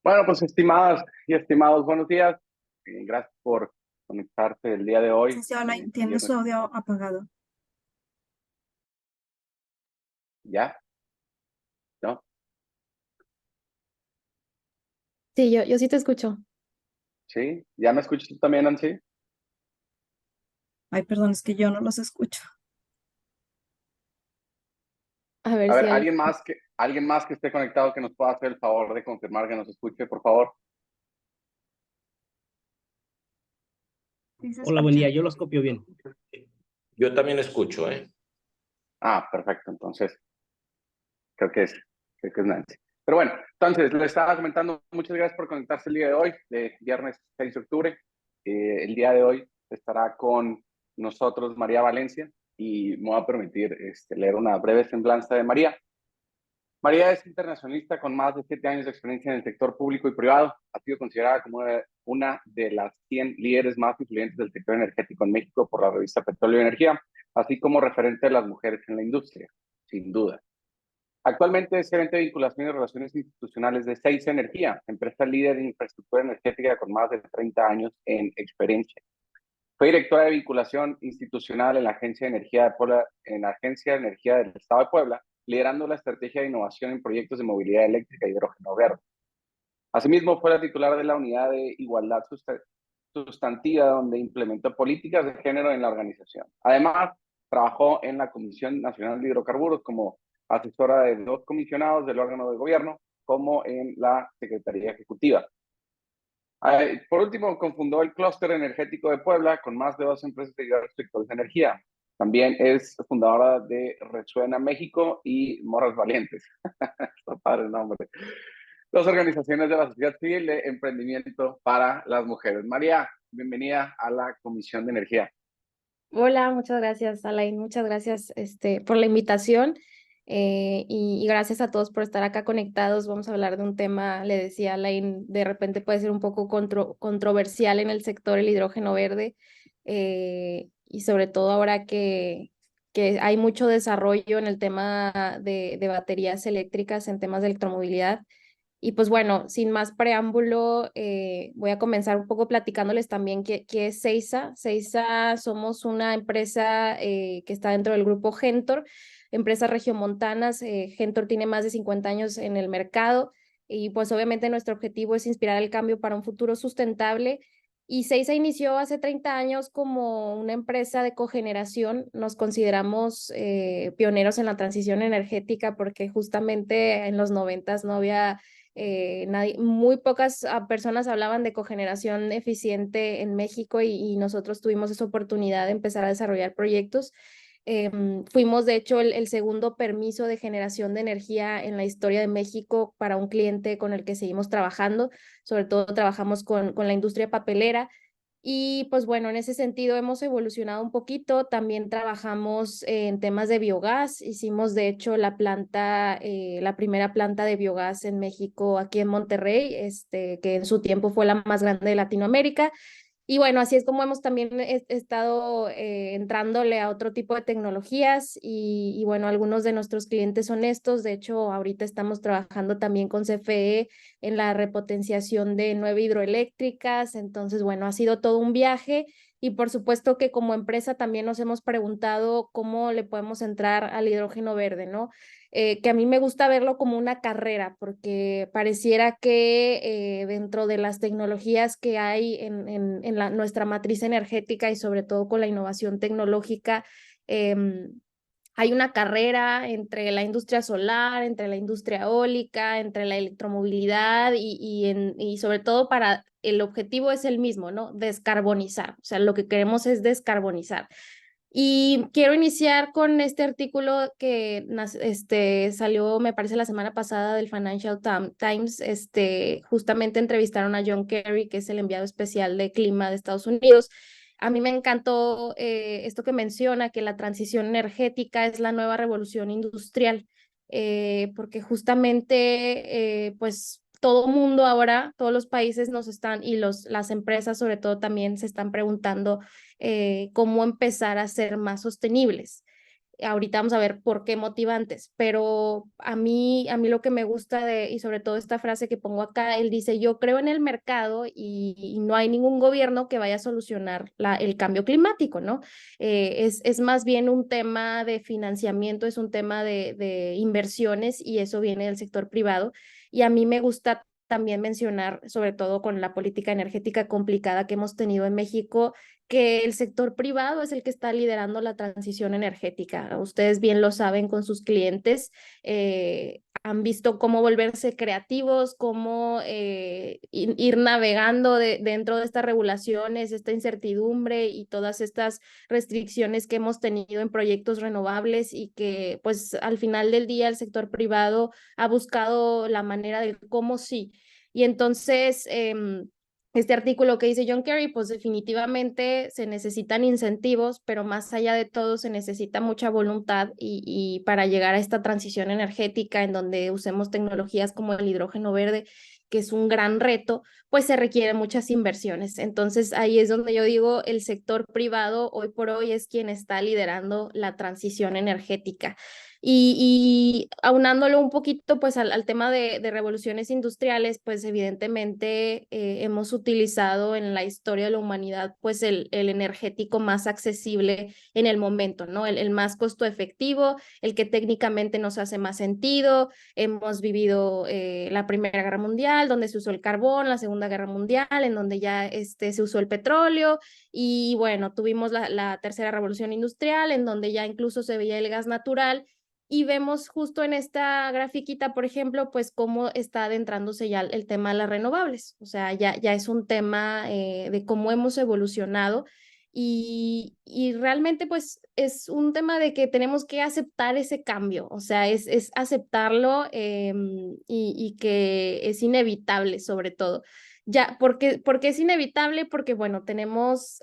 Bueno, pues estimadas y estimados, buenos días. Gracias por conectarte el día de hoy. Licenciado Alain, tiene su Viernes. audio apagado. ¿Ya? ¿No? Sí, yo sí te escucho. ¿Sí? ¿Ya me escuchas tú también, Nancy? Ay, perdón, es que yo no los escucho. A ver A si ver, alguien... alguien más que esté conectado que nos pueda hacer el favor de confirmar que nos escuche, por favor. Sí se Hola, buen escucha. día. Yo los copio bien. Yo también escucho, ¿eh? Ah, perfecto. Entonces, creo que es, creo que es Nancy. Pero bueno, entonces, le estaba comentando, muchas gracias por conectarse el día de hoy, de viernes 6 de octubre. El día de hoy estará con nosotros María Valencia y me voy a permitir leer una breve semblanza de María. María es internacionalista con más de 7 años de experiencia en el sector público y privado. Ha sido considerada como una de las 100 líderes más influyentes del sector energético en México por la revista Petróleo y Energía, así como referente de las mujeres en la industria, sin duda. Actualmente es gerente de vinculación y relaciones institucionales de Seis Energía, empresa líder en infraestructura energética con más de 30 años en experiencia. Fue directora de vinculación institucional en la Agencia de Energía de Puebla, en la Agencia de Energía del Estado de Puebla, liderando la estrategia de innovación en proyectos de movilidad eléctrica y hidrógeno verde. Asimismo, fue la titular de la unidad de igualdad sustantiva, donde implementó políticas de género en la organización. Además, trabajó en la Comisión Nacional de Hidrocarburos como asesora de 2 comisionados del órgano de gobierno, como en la Secretaría Ejecutiva. Por último, cofundó el Clúster Energético de Puebla con más de 2 empresas de diversos sectores de energía. También es fundadora de Resuena México y Morras Valientes. Está padre el nombre. Dos organizaciones de la sociedad civil de emprendimiento para las mujeres. María, bienvenida a la Comisión de Energía. Hola, muchas gracias, Alain. Muchas gracias por la invitación y gracias a todos por estar acá conectados. Vamos a hablar de un tema, le decía Alain, de repente puede ser un poco controversial en el sector el hidrógeno verde y sobre todo ahora que hay mucho desarrollo en el tema de baterías eléctricas, en temas de electromovilidad. Y pues bueno, sin más preámbulo, voy a comenzar un poco platicándoles también qué es Seiza. Seiza somos una empresa que está dentro del grupo Gentor, empresas regiomontanas. Gentor tiene más de 50 años en el mercado y pues obviamente nuestro objetivo es inspirar el cambio para un futuro sustentable. Y Seiza inició hace 30 años como una empresa de cogeneración. Nos consideramos pioneros en la transición energética porque justamente en los 90 no había muy pocas personas hablaban de cogeneración eficiente en México y nosotros tuvimos esa oportunidad de empezar a desarrollar proyectos. Fuimos, de hecho, el segundo permiso de generación de energía en la historia de México para un cliente con el que seguimos trabajando. Sobre todo trabajamos con la industria papelera. Y pues bueno, en ese sentido hemos evolucionado un poquito. También trabajamos en temas de biogás. Hicimos de hecho la primera planta de biogás en México, aquí en Monterrey, que en su tiempo fue la más grande de Latinoamérica. Y bueno, así es como hemos también estado entrándole a otro tipo de tecnologías y bueno, algunos de nuestros clientes son estos. De hecho, ahorita estamos trabajando también con CFE en la repotenciación de 9 hidroeléctricas. Entonces, bueno, ha sido todo un viaje y por supuesto que como empresa también nos hemos preguntado cómo le podemos entrar al hidrógeno verde, ¿no? Que a mí me gusta verlo como una carrera, porque pareciera que dentro de las tecnologías que hay en nuestra matriz energética y sobre todo con la innovación tecnológica, hay una carrera entre la industria solar, entre la industria eólica, entre la electromovilidad y sobre todo para el objetivo es el mismo, ¿no? Descarbonizar. O sea, lo que queremos es descarbonizar. Y quiero iniciar con este artículo que salió, me parece, la semana pasada del Financial Times. Justamente entrevistaron a John Kerry, que es el enviado especial de clima de Estados Unidos. A mí me encantó esto que menciona, que la transición energética es la nueva revolución industrial, porque justamente, pues, todo mundo ahora, todos los países nos están, y las empresas sobre todo también se están preguntando cómo empezar a ser más sostenibles. Ahorita vamos a ver por qué motivantes, pero a mí lo que me gusta y sobre todo esta frase que pongo acá, él dice, yo creo en el mercado y no hay ningún gobierno que vaya a solucionar el cambio climático, ¿no? Es más bien un tema de financiamiento, es un tema de inversiones y eso viene del sector privado. Y a mí me gusta también mencionar, sobre todo con la política energética complicada que hemos tenido en México, que el sector privado es el que está liderando la transición energética. Ustedes bien lo saben con sus clientes, han visto cómo volverse creativos, cómo ir navegando dentro de estas regulaciones, esta incertidumbre y todas estas restricciones que hemos tenido en proyectos renovables y que pues al final del día el sector privado ha buscado la manera de cómo sí. Y entonces, este artículo que dice John Kerry, pues definitivamente se necesitan incentivos, pero más allá de todo se necesita mucha voluntad y para llegar a esta transición energética en donde usemos tecnologías como el hidrógeno verde, que es un gran reto, pues se requieren muchas inversiones. Entonces ahí es donde yo digo, el sector privado hoy por hoy es quien está liderando la transición energética. Y aunándolo un poquito pues al tema de revoluciones industriales, pues evidentemente hemos utilizado en la historia de la humanidad pues el energético más accesible en el momento, ¿no? El más costo efectivo, el que técnicamente nos hace más sentido. Hemos vivido la Primera Guerra Mundial, donde se usó el carbón, la Segunda Guerra Mundial, en donde ya se usó el petróleo, y bueno, tuvimos la Tercera Revolución Industrial, en donde ya incluso se veía el gas natural. Y vemos justo en esta grafiquita, por ejemplo, pues cómo está adentrándose ya el tema de las renovables. O sea, ya es un tema de cómo hemos evolucionado y realmente pues es un tema de que tenemos que aceptar ese cambio. O sea, es aceptarlo y que es inevitable sobre todo. Ya, porque es inevitable, porque bueno, tenemos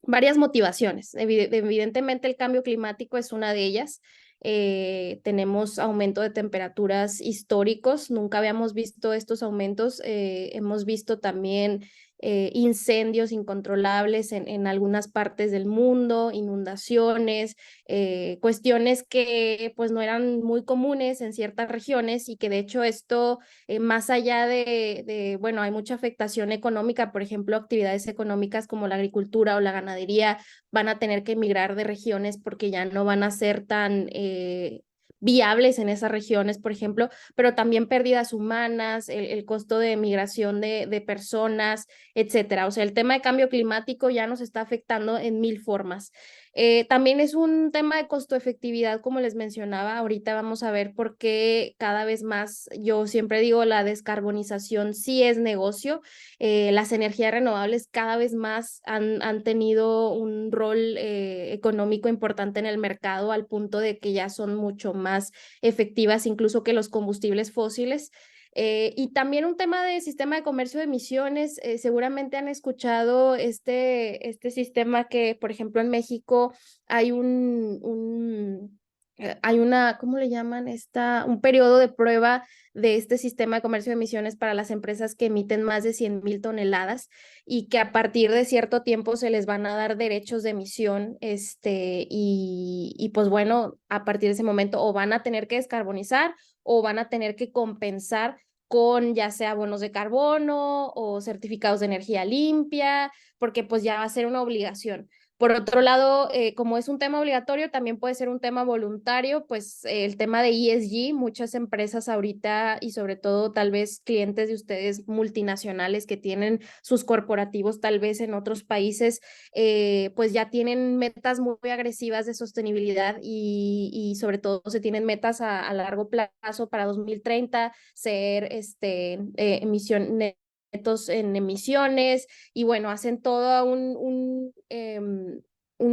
varias motivaciones. Evidentemente el cambio climático es una de ellas. Tenemos aumento de temperaturas históricos, nunca habíamos visto estos aumentos. Hemos visto también incendios incontrolables en algunas partes del mundo, inundaciones, cuestiones que pues no eran muy comunes en ciertas regiones y que de hecho esto, más allá bueno, hay mucha afectación económica, por ejemplo, actividades económicas como la agricultura o la ganadería van a tener que emigrar de regiones porque ya no van a ser tan viables en esas regiones, por ejemplo, pero también pérdidas humanas, el costo de migración de personas, etcétera. O sea, el tema de cambio climático ya nos está afectando en mil formas. También es un tema de costo efectividad, como les mencionaba. Ahorita vamos a ver por qué cada vez más, yo siempre digo, la descarbonización sí es negocio. Las energías renovables cada vez más han tenido un rol económico importante en el mercado al punto de que ya son mucho más efectivas incluso que los combustibles fósiles. Y también un tema de sistema de comercio de emisiones. Seguramente han escuchado este sistema que, por ejemplo, en México hay hay una, ¿cómo le llaman? Un periodo de prueba de este sistema de comercio de emisiones para las empresas que emiten más de 100,000 toneladas y que a partir de cierto tiempo se les van a dar derechos de emisión, y pues bueno, a partir de ese momento o van a tener que descarbonizar o van a tener que compensar con ya sea bonos de carbono o certificados de energía limpia, porque pues ya va a ser una obligación. Por otro lado, como es un tema obligatorio, también puede ser un tema voluntario, pues el tema de ESG, muchas empresas ahorita y sobre todo tal vez clientes de ustedes multinacionales que tienen sus corporativos tal vez en otros países, pues ya tienen metas muy agresivas de sostenibilidad y sobre todo se tienen metas a largo plazo para 2030, ser netos en emisiones y bueno, hacen toda una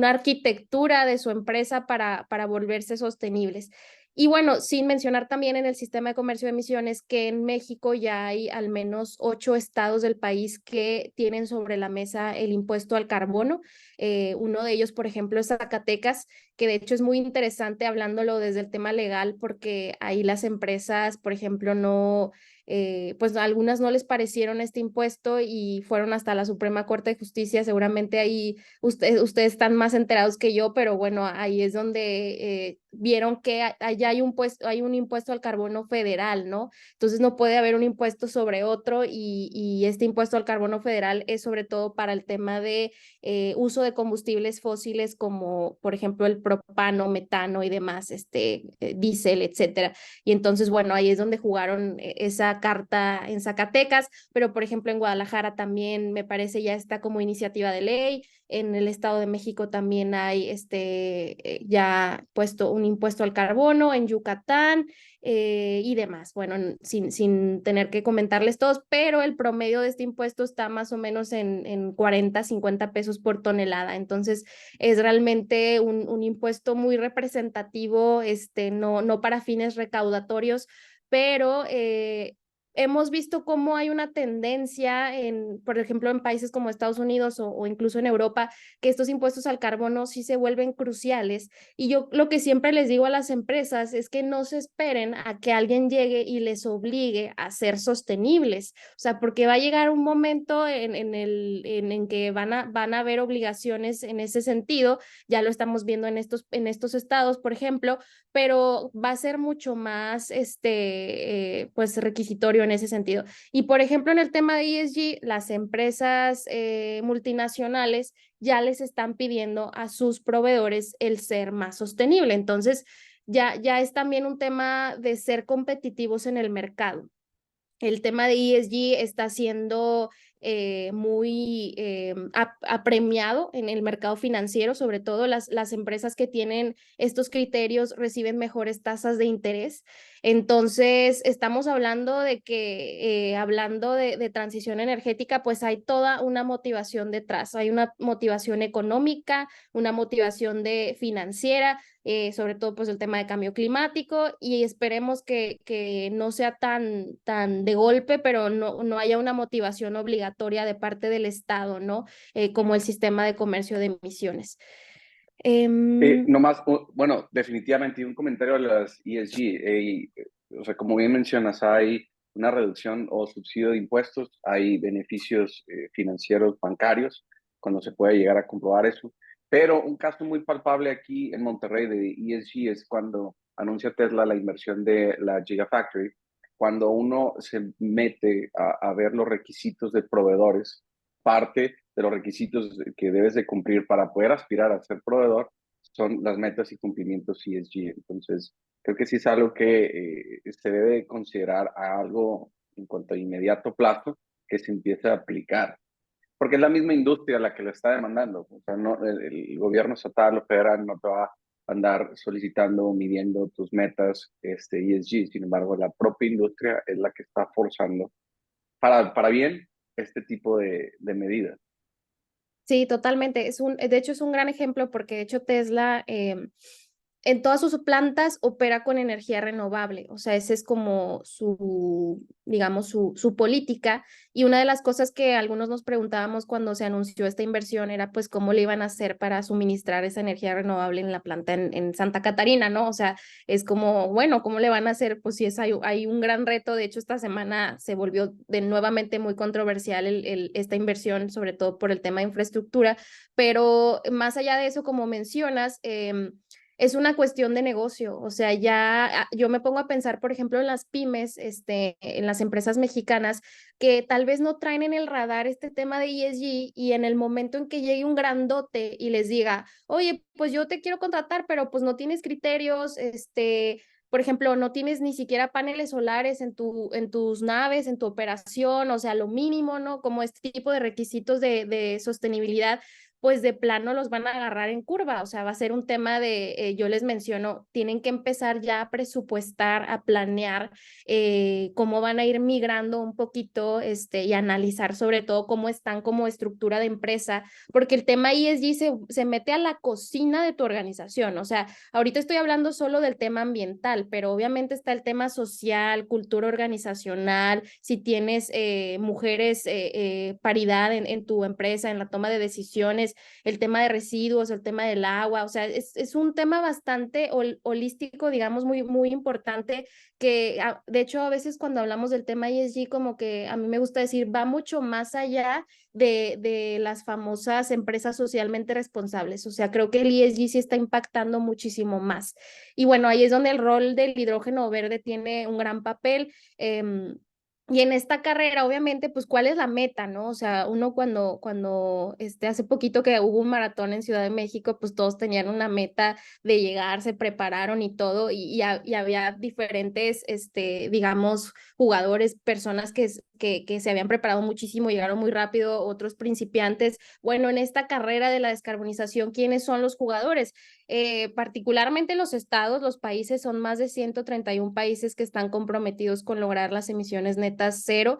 arquitectura de su empresa para volverse sostenibles. Y bueno, sin mencionar también en el sistema de comercio de emisiones que en México ya hay al menos 8 estados del país que tienen sobre la mesa el impuesto al carbono. Uno de ellos, por ejemplo, es Zacatecas, que de hecho es muy interesante hablándolo desde el tema legal porque ahí las empresas, por ejemplo, no pues algunas no les parecieron este impuesto y fueron hasta la Suprema Corte de Justicia. Seguramente ahí ustedes están más enterados que yo, pero bueno, ahí es donde vieron que allá hay un impuesto al carbono federal, ¿no? Entonces no puede haber un impuesto sobre otro y este impuesto al carbono federal es sobre todo para el tema de uso de combustibles fósiles como por ejemplo el propano, metano y demás, diésel, etcétera. Y entonces, bueno, ahí es donde jugaron esa carta en Zacatecas, pero por ejemplo en Guadalajara también me parece ya está como iniciativa de ley. En el Estado de México también hay ya puesto un impuesto al carbono, en Yucatán y demás. Bueno, sin tener que comentarles todos, pero el promedio de este impuesto está más o menos en 40, 50 pesos por tonelada. Entonces, es realmente un impuesto muy representativo, no para fines recaudatorios, pero hemos visto cómo hay una tendencia, por ejemplo, en países como Estados Unidos o incluso en Europa, que estos impuestos al carbono sí se vuelven cruciales. Y yo lo que siempre les digo a las empresas es que no se esperen a que alguien llegue y les obligue a ser sostenibles. O sea, porque va a llegar un momento en que van a haber obligaciones en ese sentido. Ya lo estamos viendo en estos estados, por ejemplo, pero va a ser mucho más pues requisitorio en ese sentido. Y por ejemplo, en el tema de ESG, las empresas multinacionales ya les están pidiendo a sus proveedores el ser más sostenible. Entonces, ya es también un tema de ser competitivos en el mercado. El tema de ESG está siendo muy apremiado en el mercado financiero, sobre todo las empresas que tienen estos criterios reciben mejores tasas de interés. Entonces, estamos hablando de que, hablando de transición energética, pues hay toda una motivación detrás, hay una motivación económica, una motivación financiera, sobre todo pues el tema de cambio climático, y esperemos que no sea tan de golpe, pero no haya una motivación obligatoria de parte del Estado, ¿no? Como el sistema de comercio de emisiones. Nomás, bueno, definitivamente un comentario a las ESG. O sea, como bien mencionas, hay una reducción o subsidio de impuestos, hay beneficios financieros bancarios, cuando se puede llegar a comprobar eso. Pero un caso muy palpable aquí en Monterrey de ESG es cuando anuncia Tesla la inversión de la Gigafactory. Cuando uno se mete a ver los requisitos de proveedores, parte de los requisitos que debes de cumplir para poder aspirar a ser proveedor son las metas y cumplimientos ESG. Entonces, creo que sí es algo que se debe considerar algo en cuanto a inmediato plazo que se empiece a aplicar. Porque es la misma industria la que lo está demandando. O sea, no, el gobierno estatal o federal no te va a andar solicitando o midiendo tus metas ESG. Sin embargo, la propia industria es la que está forzando para bien este tipo de medidas. Sí, totalmente. De hecho, es un gran ejemplo porque de hecho Tesla en todas sus plantas opera con energía renovable. O sea, esa es como digamos, su política. Y una de las cosas que algunos nos preguntábamos cuando se anunció esta inversión era pues cómo le iban a hacer para suministrar esa energía renovable en la planta en Santa Catarina, ¿no? O sea, es como, bueno, ¿cómo le van a hacer? Pues sí, hay un gran reto. De hecho, esta semana se volvió nuevamente muy controversial esta inversión, sobre todo por el tema de infraestructura. Pero más allá de eso, como mencionas, es una cuestión de negocio. O sea, ya yo me pongo a pensar, por ejemplo, en las pymes, en las empresas mexicanas, que tal vez no traen en el radar este tema de ESG, y en el momento en que llegue un grandote y les diga, oye, pues yo te quiero contratar, pero pues no tienes criterios, por ejemplo, no tienes ni siquiera paneles solares en tus naves, en tu operación, o sea, lo mínimo, ¿no? Como este tipo de requisitos de sostenibilidad, pues de plano los van a agarrar en curva. O sea, va a ser un tema yo les menciono, tienen que empezar ya a presupuestar, a planear cómo van a ir migrando un poquito y analizar sobre todo cómo están como estructura de empresa, porque el tema ESG se mete a la cocina de tu organización. O sea, ahorita estoy hablando solo del tema ambiental, pero obviamente está el tema social, cultura organizacional, si tienes mujeres, paridad en tu empresa, en la toma de decisiones, combustibles, el tema de residuos, el tema del agua, o sea, es un tema bastante holístico, digamos, muy importante, que de hecho a veces cuando hablamos del tema ESG, como que a mí me gusta decir, va mucho más allá de las famosas empresas socialmente responsables. O sea, creo que el ESG sí está impactando muchísimo más. Y bueno, ahí es donde el rol del hidrógeno verde tiene un gran papel. Y en esta carrera, obviamente, pues, ¿cuál es la meta, no? O sea, uno cuando hace poquito que hubo un maratón en Ciudad de México, pues todos tenían una meta de llegar, se prepararon y todo, y había diferentes, digamos, jugadores, personas que se habían preparado muchísimo, llegaron muy rápido, otros principiantes. Bueno, en esta carrera de la descarbonización, ¿quiénes son los jugadores? Particularmente los estados, los países, son más de 131 países que están comprometidos con lograr las emisiones netas cero,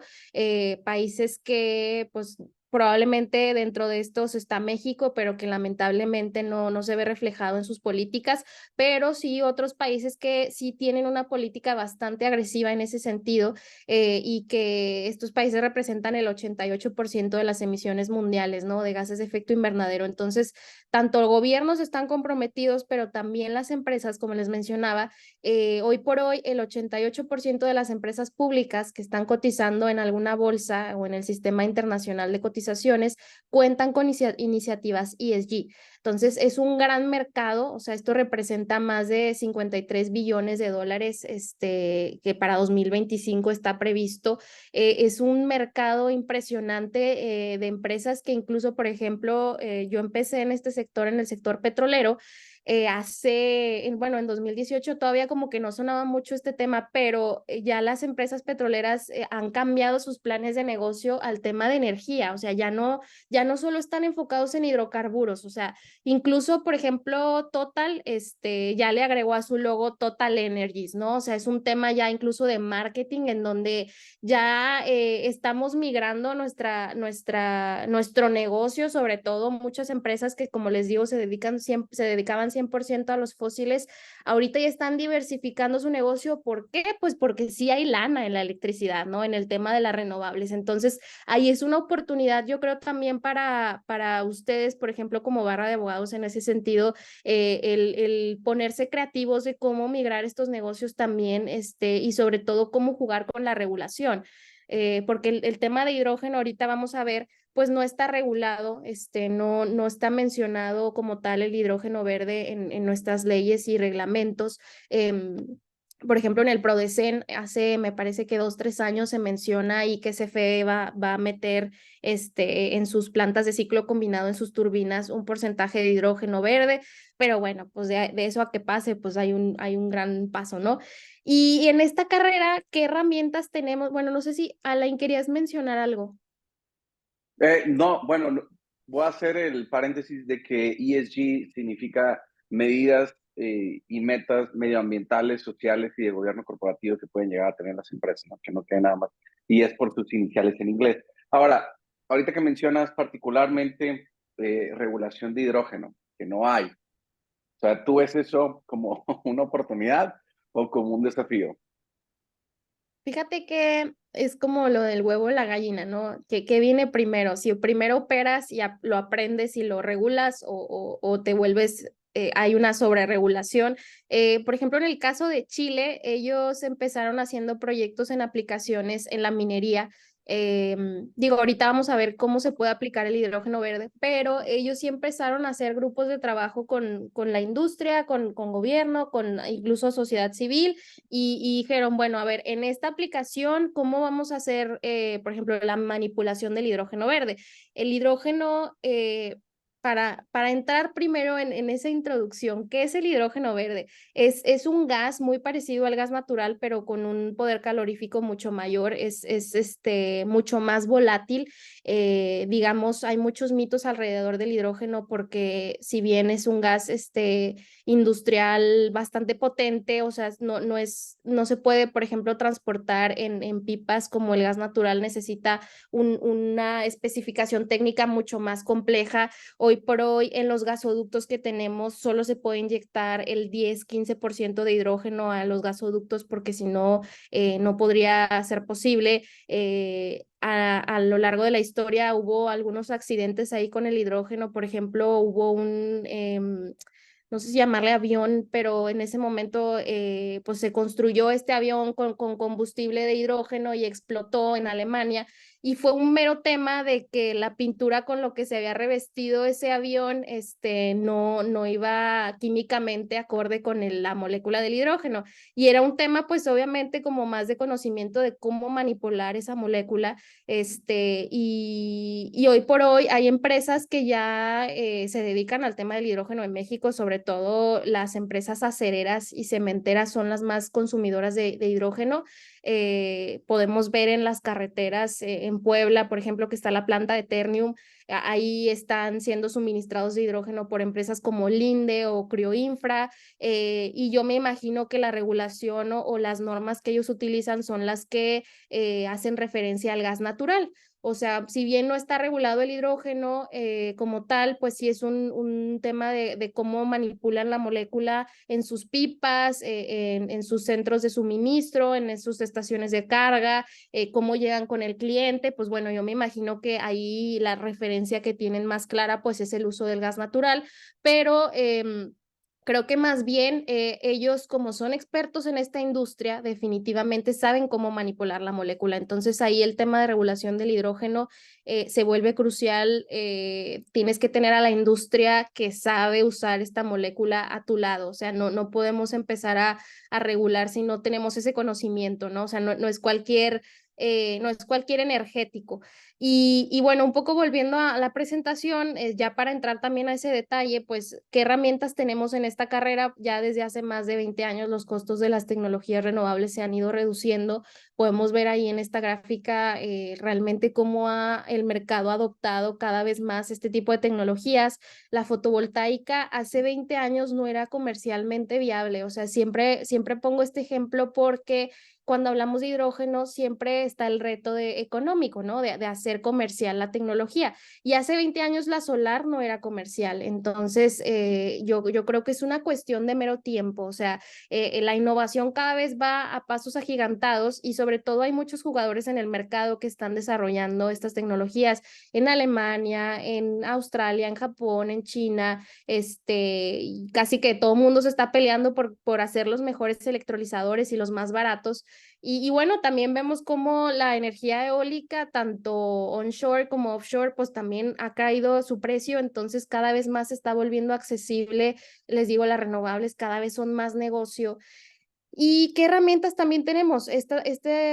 países que pues probablemente dentro de estos está México, pero que lamentablemente no se ve reflejado en sus políticas, pero sí otros países que sí tienen una política bastante agresiva en ese sentido, y que estos países representan el 88% de las emisiones mundiales, ¿no? De gases de efecto invernadero. Entonces, tanto gobiernos están comprometidos, pero también las empresas, como les mencionaba, hoy por hoy el 88% de las empresas públicas que están cotizando en alguna bolsa o en el sistema internacional de cotizaciones cuentan con iniciativas ESG. Entonces es un gran mercado, o sea, esto representa más de 53 billones de dólares, que para 2025 está previsto. Es un mercado impresionante, de empresas que incluso, por ejemplo, yo empecé en este sector, en el sector petrolero, en 2018 todavía como que no sonaba mucho este tema, pero ya las empresas petroleras han cambiado sus planes de negocio al tema de energía, o sea, ya no solo están enfocados en hidrocarburos, o sea, incluso, por ejemplo, Total, ya le agregó a su logo Total Energies, ¿no? O sea, es un tema ya incluso de marketing en donde ya estamos migrando nuestro negocio, sobre todo muchas empresas que, como les digo, se dedicaban 100% a los fósiles, ahorita ya están diversificando su negocio. ¿Por qué? Pues porque sí hay lana en la electricidad, ¿no? En el tema de las renovables. Entonces, ahí es una oportunidad, yo creo, también para ustedes, por ejemplo, como barra de abogados en ese sentido, el ponerse creativos de cómo migrar estos negocios también, y sobre todo cómo jugar con la regulación. Porque el tema de hidrógeno ahorita vamos a ver, pues no está regulado, no está mencionado como tal el hidrógeno verde en nuestras leyes y reglamentos. Por ejemplo, en el PRODECEN hace, me parece que 2, 3 años se menciona y que CFE va a meter en sus plantas de ciclo combinado, en sus turbinas, un porcentaje de hidrógeno verde, pero bueno, pues de eso a que pase, pues hay un gran paso, ¿no? Y en esta carrera, ¿qué herramientas tenemos? Bueno, no sé si, Alain, querías mencionar algo. No, bueno, voy a hacer el paréntesis de que ESG significa medidas y metas medioambientales, sociales y de gobierno corporativo que pueden llegar a tener las empresas, ¿no? Que no quede nada más. Y es por sus iniciales en inglés. Ahora, ahorita que mencionas particularmente regulación de hidrógeno, que no hay. O sea, ¿tú ves eso como una oportunidad o como un desafío? Fíjate que es como lo del huevo o la gallina, ¿no? ¿Qué viene primero? Si primero operas y lo aprendes y lo regulas, o te vuelves, hay una sobreregulación. Por ejemplo, en el caso de Chile, ellos empezaron haciendo proyectos en aplicaciones en la minería. Digo, ahorita vamos a ver cómo se puede aplicar el hidrógeno verde, pero ellos sí empezaron a hacer grupos de trabajo con la industria, con gobierno, con incluso sociedad civil, y dijeron, bueno, a ver, en esta aplicación, ¿cómo vamos a hacer, por ejemplo, la manipulación del hidrógeno verde? El hidrógeno, para entrar primero en esa introducción, ¿qué es el hidrógeno verde? Es un gas muy parecido al gas natural, pero con un poder calorífico mucho mayor, es mucho más volátil. Digamos, hay muchos mitos alrededor del hidrógeno porque si bien es un gas industrial bastante potente, o sea, no se puede, por ejemplo, transportar en pipas como el gas natural, necesita una especificación técnica mucho más compleja. Hoy hoy por hoy en los gasoductos que tenemos solo se puede inyectar el 10-15% de hidrógeno a los gasoductos porque si no, no podría ser posible. A lo largo de la historia hubo algunos accidentes ahí con el hidrógeno, por ejemplo, hubo no sé si llamarle avión, pero en ese momento pues se construyó este avión con combustible de hidrógeno y explotó en Alemania. Y fue un mero tema de que la pintura con lo que se había revestido ese avión no iba químicamente acorde con la molécula del hidrógeno. Y era un tema pues obviamente como más de conocimiento de cómo manipular esa molécula. Y hoy por hoy hay empresas que ya se dedican al tema del hidrógeno en México, sobre todo las empresas acereras y cementeras son las más consumidoras de hidrógeno. Podemos ver en las carreteras en Puebla, por ejemplo, que está la planta de Ternium, ahí están siendo suministrados de hidrógeno por empresas como Linde o Crioinfra, y yo me imagino que la regulación o las normas que ellos utilizan son las que hacen referencia al gas natural. O sea, si bien no está regulado el hidrógeno como tal, pues sí es un tema de cómo manipulan la molécula en sus pipas, en sus centros de suministro, en sus estaciones de carga, cómo llegan con el cliente. Pues bueno, yo me imagino que ahí la referencia que tienen más clara pues es el uso del gas natural, pero creo que más bien ellos, como son expertos en esta industria, definitivamente saben cómo manipular la molécula. Entonces ahí el tema de regulación del hidrógeno se vuelve crucial. Tienes que tener a la industria que sabe usar esta molécula a tu lado. O sea, no podemos empezar a regular si no tenemos ese conocimiento, ¿no? O sea, no es cualquier energético. Y bueno, un poco volviendo a la presentación, ya para entrar también a ese detalle, pues, ¿qué herramientas tenemos en esta carrera? Ya desde hace más de 20 años los costos de las tecnologías renovables se han ido reduciendo. Podemos ver ahí en esta gráfica realmente cómo el mercado ha adoptado cada vez más este tipo de tecnologías. La fotovoltaica hace 20 años no era comercialmente viable, o sea, siempre pongo este ejemplo porque cuando hablamos de hidrógeno siempre está el reto económico, ¿no? De hacer comercial la tecnología. Y hace 20 años la solar no era comercial. Entonces, yo creo que es una cuestión de mero tiempo. O sea, la innovación cada vez va a pasos agigantados y sobre todo hay muchos jugadores en el mercado que están desarrollando estas tecnologías en Alemania, en Australia, en Japón, en China. Y casi que todo el mundo se está peleando por hacer los mejores electrolizadores y los más baratos. Y bueno, también vemos cómo la energía eólica, tanto onshore como offshore, pues también ha caído su precio, entonces cada vez más se está volviendo accesible. Les digo, las renovables cada vez son más negocio. ¿Y qué herramientas también tenemos? Esta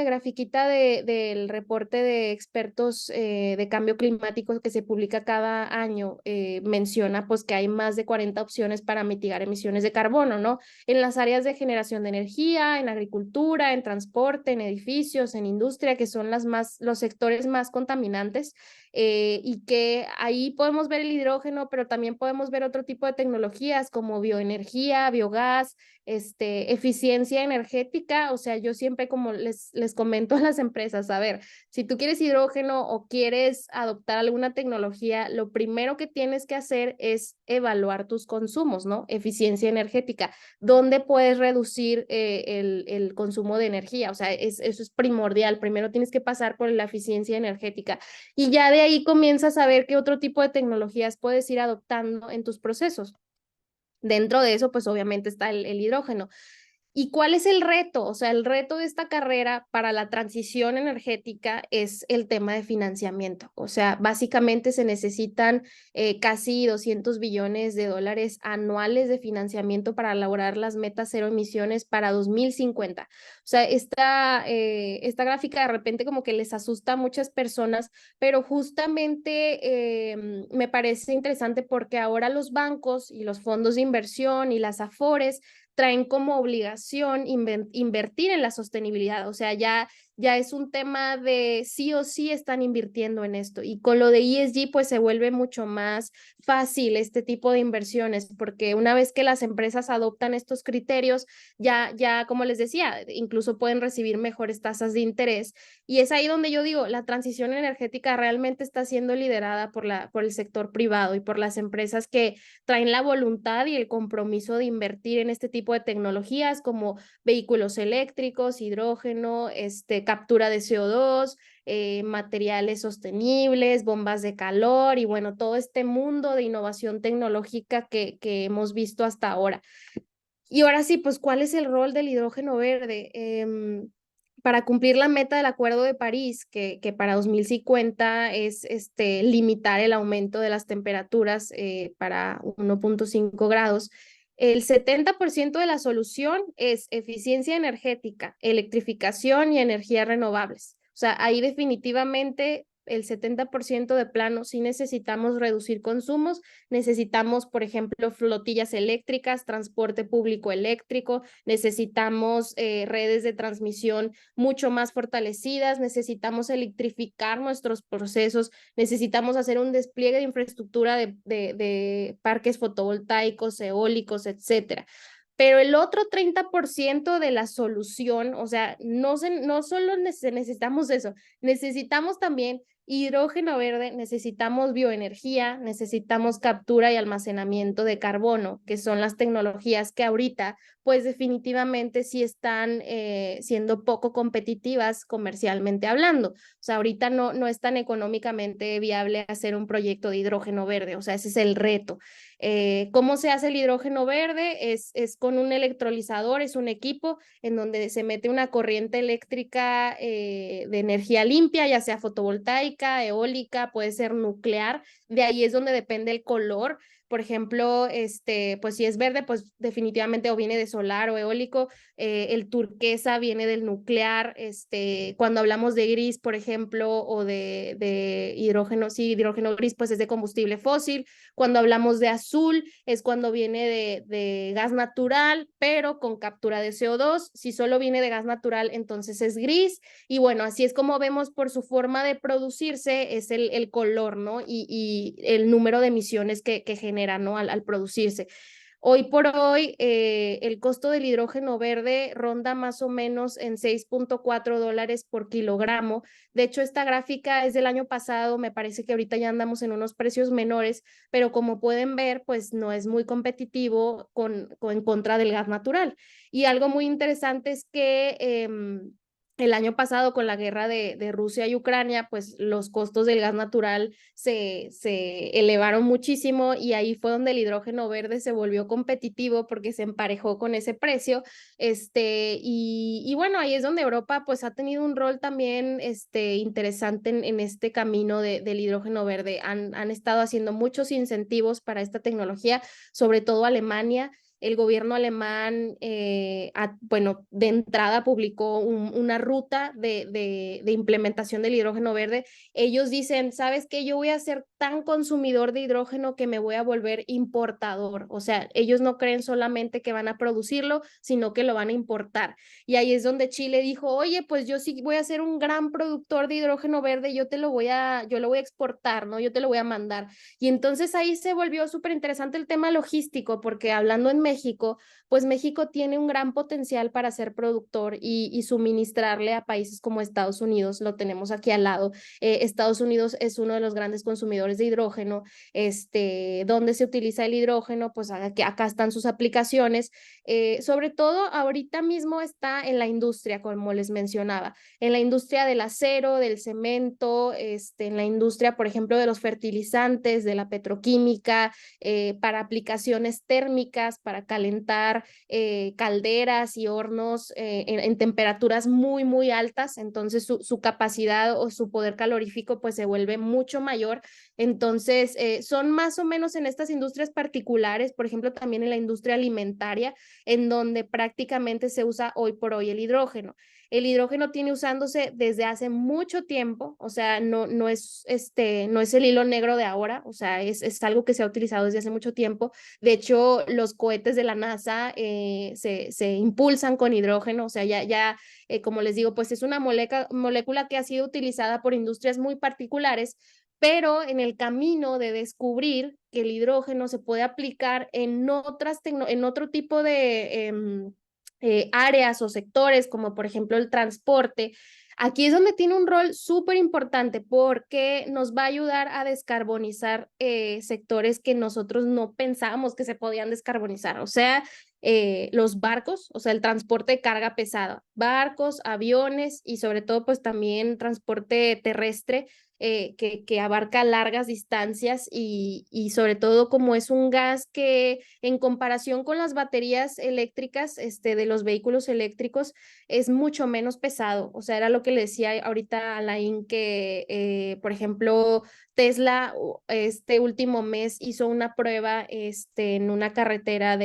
grafiquita del reporte de expertos de cambio climático que se publica cada año menciona pues que hay más de 40 opciones para mitigar emisiones de carbono, ¿no? En las áreas de generación de energía, en agricultura, en transporte, en edificios, en industria, que son los sectores más contaminantes. Y que ahí podemos ver el hidrógeno, pero también podemos ver otro tipo de tecnologías como bioenergía, biogás, eficiencia energética. O sea, yo siempre como les comento a las empresas, a ver, si tú quieres hidrógeno o quieres adoptar alguna tecnología, lo primero que tienes que hacer es evaluar tus consumos, ¿no? Eficiencia energética, ¿dónde puedes reducir el consumo de energía? O sea, eso es primordial. Primero tienes que pasar por la eficiencia energética y ya de ahí comienzas a ver qué otro tipo de tecnologías puedes ir adoptando en tus procesos. Dentro de eso, pues obviamente está el hidrógeno. ¿Y cuál es el reto? O sea, el reto de esta carrera para la transición energética es el tema de financiamiento. O sea, básicamente se necesitan casi 200 billones de dólares anuales de financiamiento para lograr las metas cero emisiones para 2050. O sea, esta gráfica de repente como que les asusta a muchas personas, pero justamente me parece interesante porque ahora los bancos y los fondos de inversión y las AFORES traen como obligación invertir en la sostenibilidad. O sea, ya ya es un tema de sí o sí están invirtiendo en esto. Y con lo de ESG, pues se vuelve mucho más fácil este tipo de inversiones, porque una vez que las empresas adoptan estos criterios, ya como les decía, incluso pueden recibir mejores tasas de interés. Y es ahí donde yo digo, la transición energética realmente está siendo liderada por el sector privado y por las empresas que traen la voluntad y el compromiso de invertir en este tipo de tecnologías como vehículos eléctricos, hidrógeno, captura de CO2, materiales sostenibles, bombas de calor y bueno, todo este mundo de innovación tecnológica que hemos visto hasta ahora. Y ahora sí, pues, ¿cuál es el rol del hidrógeno verde? Para cumplir la meta del Acuerdo de París, que para 2050 es limitar el aumento de las temperaturas para 1.5 grados, el 70% de la solución es eficiencia energética, electrificación y energías renovables. O sea, ahí definitivamente el 70% de plano sí necesitamos reducir consumos, necesitamos, por ejemplo, flotillas eléctricas, transporte público eléctrico, necesitamos redes de transmisión mucho más fortalecidas, necesitamos electrificar nuestros procesos, necesitamos hacer un despliegue de infraestructura de parques fotovoltaicos, eólicos, etcétera. Pero el otro 30% de la solución, o sea, no solo necesitamos eso, necesitamos también hidrógeno verde, necesitamos bioenergía, necesitamos captura y almacenamiento de carbono, que son las tecnologías que ahorita, pues definitivamente sí están siendo poco competitivas comercialmente hablando. O sea, ahorita no es tan económicamente viable hacer un proyecto de hidrógeno verde, o sea, ese es el reto. ¿Cómo se hace el hidrógeno verde? Es con un electrolizador, es un equipo en donde se mete una corriente eléctrica de energía limpia, ya sea fotovoltaica, eólica, puede ser nuclear, de ahí es donde depende el color. Por ejemplo, pues si es verde, pues definitivamente o viene de solar o eólico, el turquesa viene del nuclear, cuando hablamos de gris, por ejemplo, o de hidrógeno, sí, hidrógeno gris, pues es de combustible fósil. Cuando hablamos de azul es cuando viene de gas natural, pero con captura de CO2. Si solo viene de gas natural, entonces es gris. Y bueno, así es como vemos por su forma de producirse, es el color, ¿no? Y el número de emisiones que genera, ¿no? Al producirse. Hoy por hoy, el costo del hidrógeno verde ronda más o menos en $6.4 por kilogramo. De hecho, esta gráfica es del año pasado, me parece que ahorita ya andamos en unos precios menores, pero como pueden ver, pues no es muy competitivo en contra del gas natural. Y algo muy interesante es que el año pasado con la guerra de Rusia y Ucrania, pues los costos del gas natural se elevaron muchísimo y ahí fue donde el hidrógeno verde se volvió competitivo porque se emparejó con ese precio. Y bueno, ahí es donde Europa pues ha tenido un rol también interesante en este camino del hidrógeno verde. Han estado haciendo muchos incentivos para esta tecnología, sobre todo Alemania. El gobierno alemán, bueno, de entrada publicó una ruta de implementación del hidrógeno verde. Ellos dicen, ¿sabes qué? Yo voy a ser tan consumidor de hidrógeno que me voy a volver importador. O sea, ellos no creen solamente que van a producirlo, sino que lo van a importar. Y ahí es donde Chile dijo, oye, pues yo sí voy a ser un gran productor de hidrógeno verde, yo lo voy a exportar, ¿no? Yo te lo voy a mandar. Y entonces ahí se volvió súper interesante el tema logístico, porque hablando en México, pues México tiene un gran potencial para ser productor y suministrarle a países como Estados Unidos, lo tenemos aquí al lado. Estados Unidos es uno de los grandes consumidores de hidrógeno. ¿Dónde se utiliza el hidrógeno? Pues acá están sus aplicaciones. Sobre todo ahorita mismo está en la industria, como les mencionaba, en la industria del acero, del cemento, en la industria, por ejemplo, de los fertilizantes, de la petroquímica, para aplicaciones térmicas, para calentar calderas y hornos en temperaturas muy, muy altas. Entonces su capacidad o su poder calorífico pues se vuelve mucho mayor. Entonces son más o menos en estas industrias particulares, por ejemplo, también en la industria alimentaria, en donde prácticamente se usa hoy por hoy el hidrógeno. El hidrógeno tiene usándose desde hace mucho tiempo, o sea, no es el hilo negro de ahora, o sea, es algo que se ha utilizado desde hace mucho tiempo. De hecho, los cohetes de la NASA se impulsan con hidrógeno, o sea, como les digo, pues es una molécula que ha sido utilizada por industrias muy particulares, pero en el camino de descubrir que el hidrógeno se puede aplicar en otro tipo de áreas o sectores, como por ejemplo el transporte, aquí es donde tiene un rol súper importante porque nos va a ayudar a descarbonizar sectores que nosotros no pensábamos que se podían descarbonizar. O sea, los barcos, o sea, el transporte de carga pesada, barcos, aviones y sobre todo pues también transporte terrestre que abarca largas distancias y sobre todo como es un gas que en comparación con las baterías eléctricas de los vehículos eléctricos es mucho menos pesado. O sea, era lo que le decía ahorita a Alain que, por ejemplo, Tesla este último mes hizo una prueba en una carretera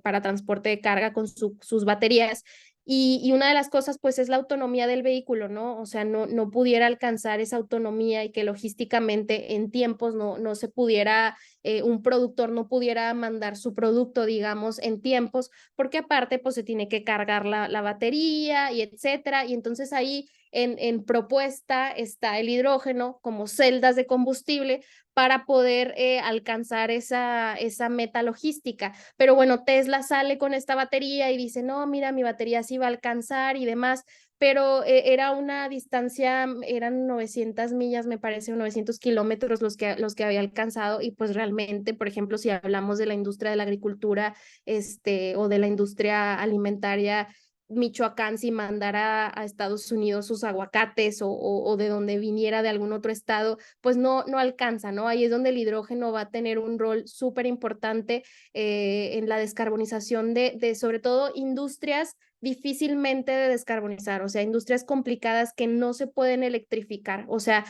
para transporte de carga con sus baterías y una de las cosas, pues, es la autonomía del vehículo, ¿no? O sea, no pudiera alcanzar esa autonomía y que logísticamente en tiempos no se pudiera, un productor no pudiera mandar su producto, digamos, en tiempos, porque aparte, pues, se tiene que cargar la batería y etcétera. Y entonces ahí en propuesta está el hidrógeno como celdas de combustible para poder alcanzar esa meta logística. Pero bueno, Tesla sale con esta batería y dice, no, mira, mi batería sí va a alcanzar y demás, pero era una distancia, eran 900 millas, me parece, 900 kilómetros los que había alcanzado y pues realmente, por ejemplo, si hablamos de la industria de la agricultura o de la industria alimentaria, Michoacán, si mandara a Estados Unidos sus aguacates o de donde viniera de algún otro estado, pues no alcanza, ¿no? Ahí es donde el hidrógeno va a tener un rol súper importante en la descarbonización de sobre todo industrias difícilmente de descarbonizar, o sea, industrias complicadas que no se pueden electrificar, o sea,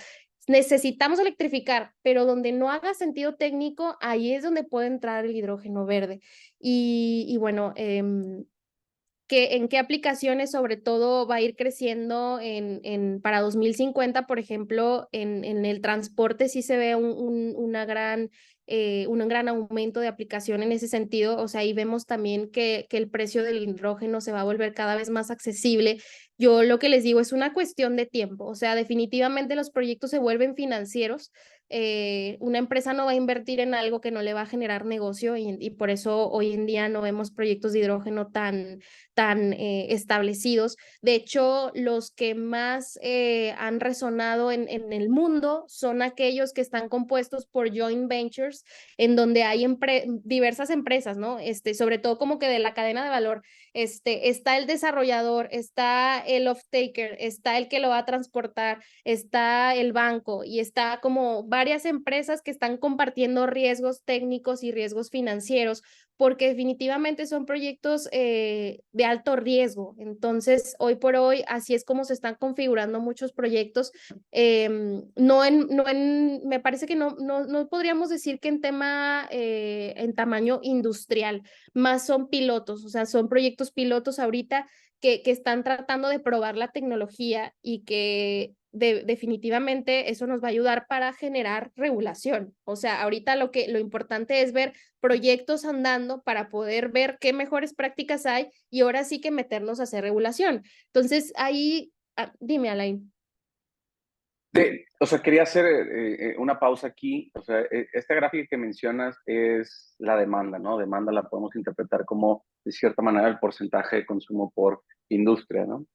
necesitamos electrificar, pero donde no haga sentido técnico, ahí es donde puede entrar el hidrógeno verde. Y bueno, en qué aplicaciones sobre todo va a ir creciendo para 2050, por ejemplo, en el transporte sí se ve un gran aumento de aplicación en ese sentido, o sea, ahí vemos también que el precio del hidrógeno se va a volver cada vez más accesible. Yo lo que les digo es una cuestión de tiempo, o sea, definitivamente los proyectos se vuelven financieros. Una empresa no va a invertir en algo que no le va a generar negocio y por eso hoy en día no vemos proyectos de hidrógeno tan establecidos. De hecho, los que más han resonado en el mundo son aquellos que están compuestos por joint ventures, en donde hay diversas empresas, ¿no? Sobre todo como que de la cadena de valor, está el desarrollador, está el off-taker, está el que lo va a transportar, está el banco y está como varias empresas que están compartiendo riesgos técnicos y riesgos financieros porque definitivamente son proyectos de alto riesgo. Entonces, hoy por hoy, así es como se están configurando muchos proyectos. Me parece que no podríamos decir que en en tamaño industrial, más son pilotos, o sea, son proyectos pilotos ahorita que están tratando de probar la tecnología y que definitivamente eso nos va a ayudar para generar regulación. O sea, ahorita lo importante es ver proyectos andando para poder ver qué mejores prácticas hay y ahora sí que meternos a hacer regulación. Entonces, ahí, dime, Alain. O sea, quería hacer una pausa aquí. O sea, esta gráfica que mencionas es la demanda, ¿no? Demanda la podemos interpretar como, de cierta manera, el porcentaje de consumo por industria, ¿no?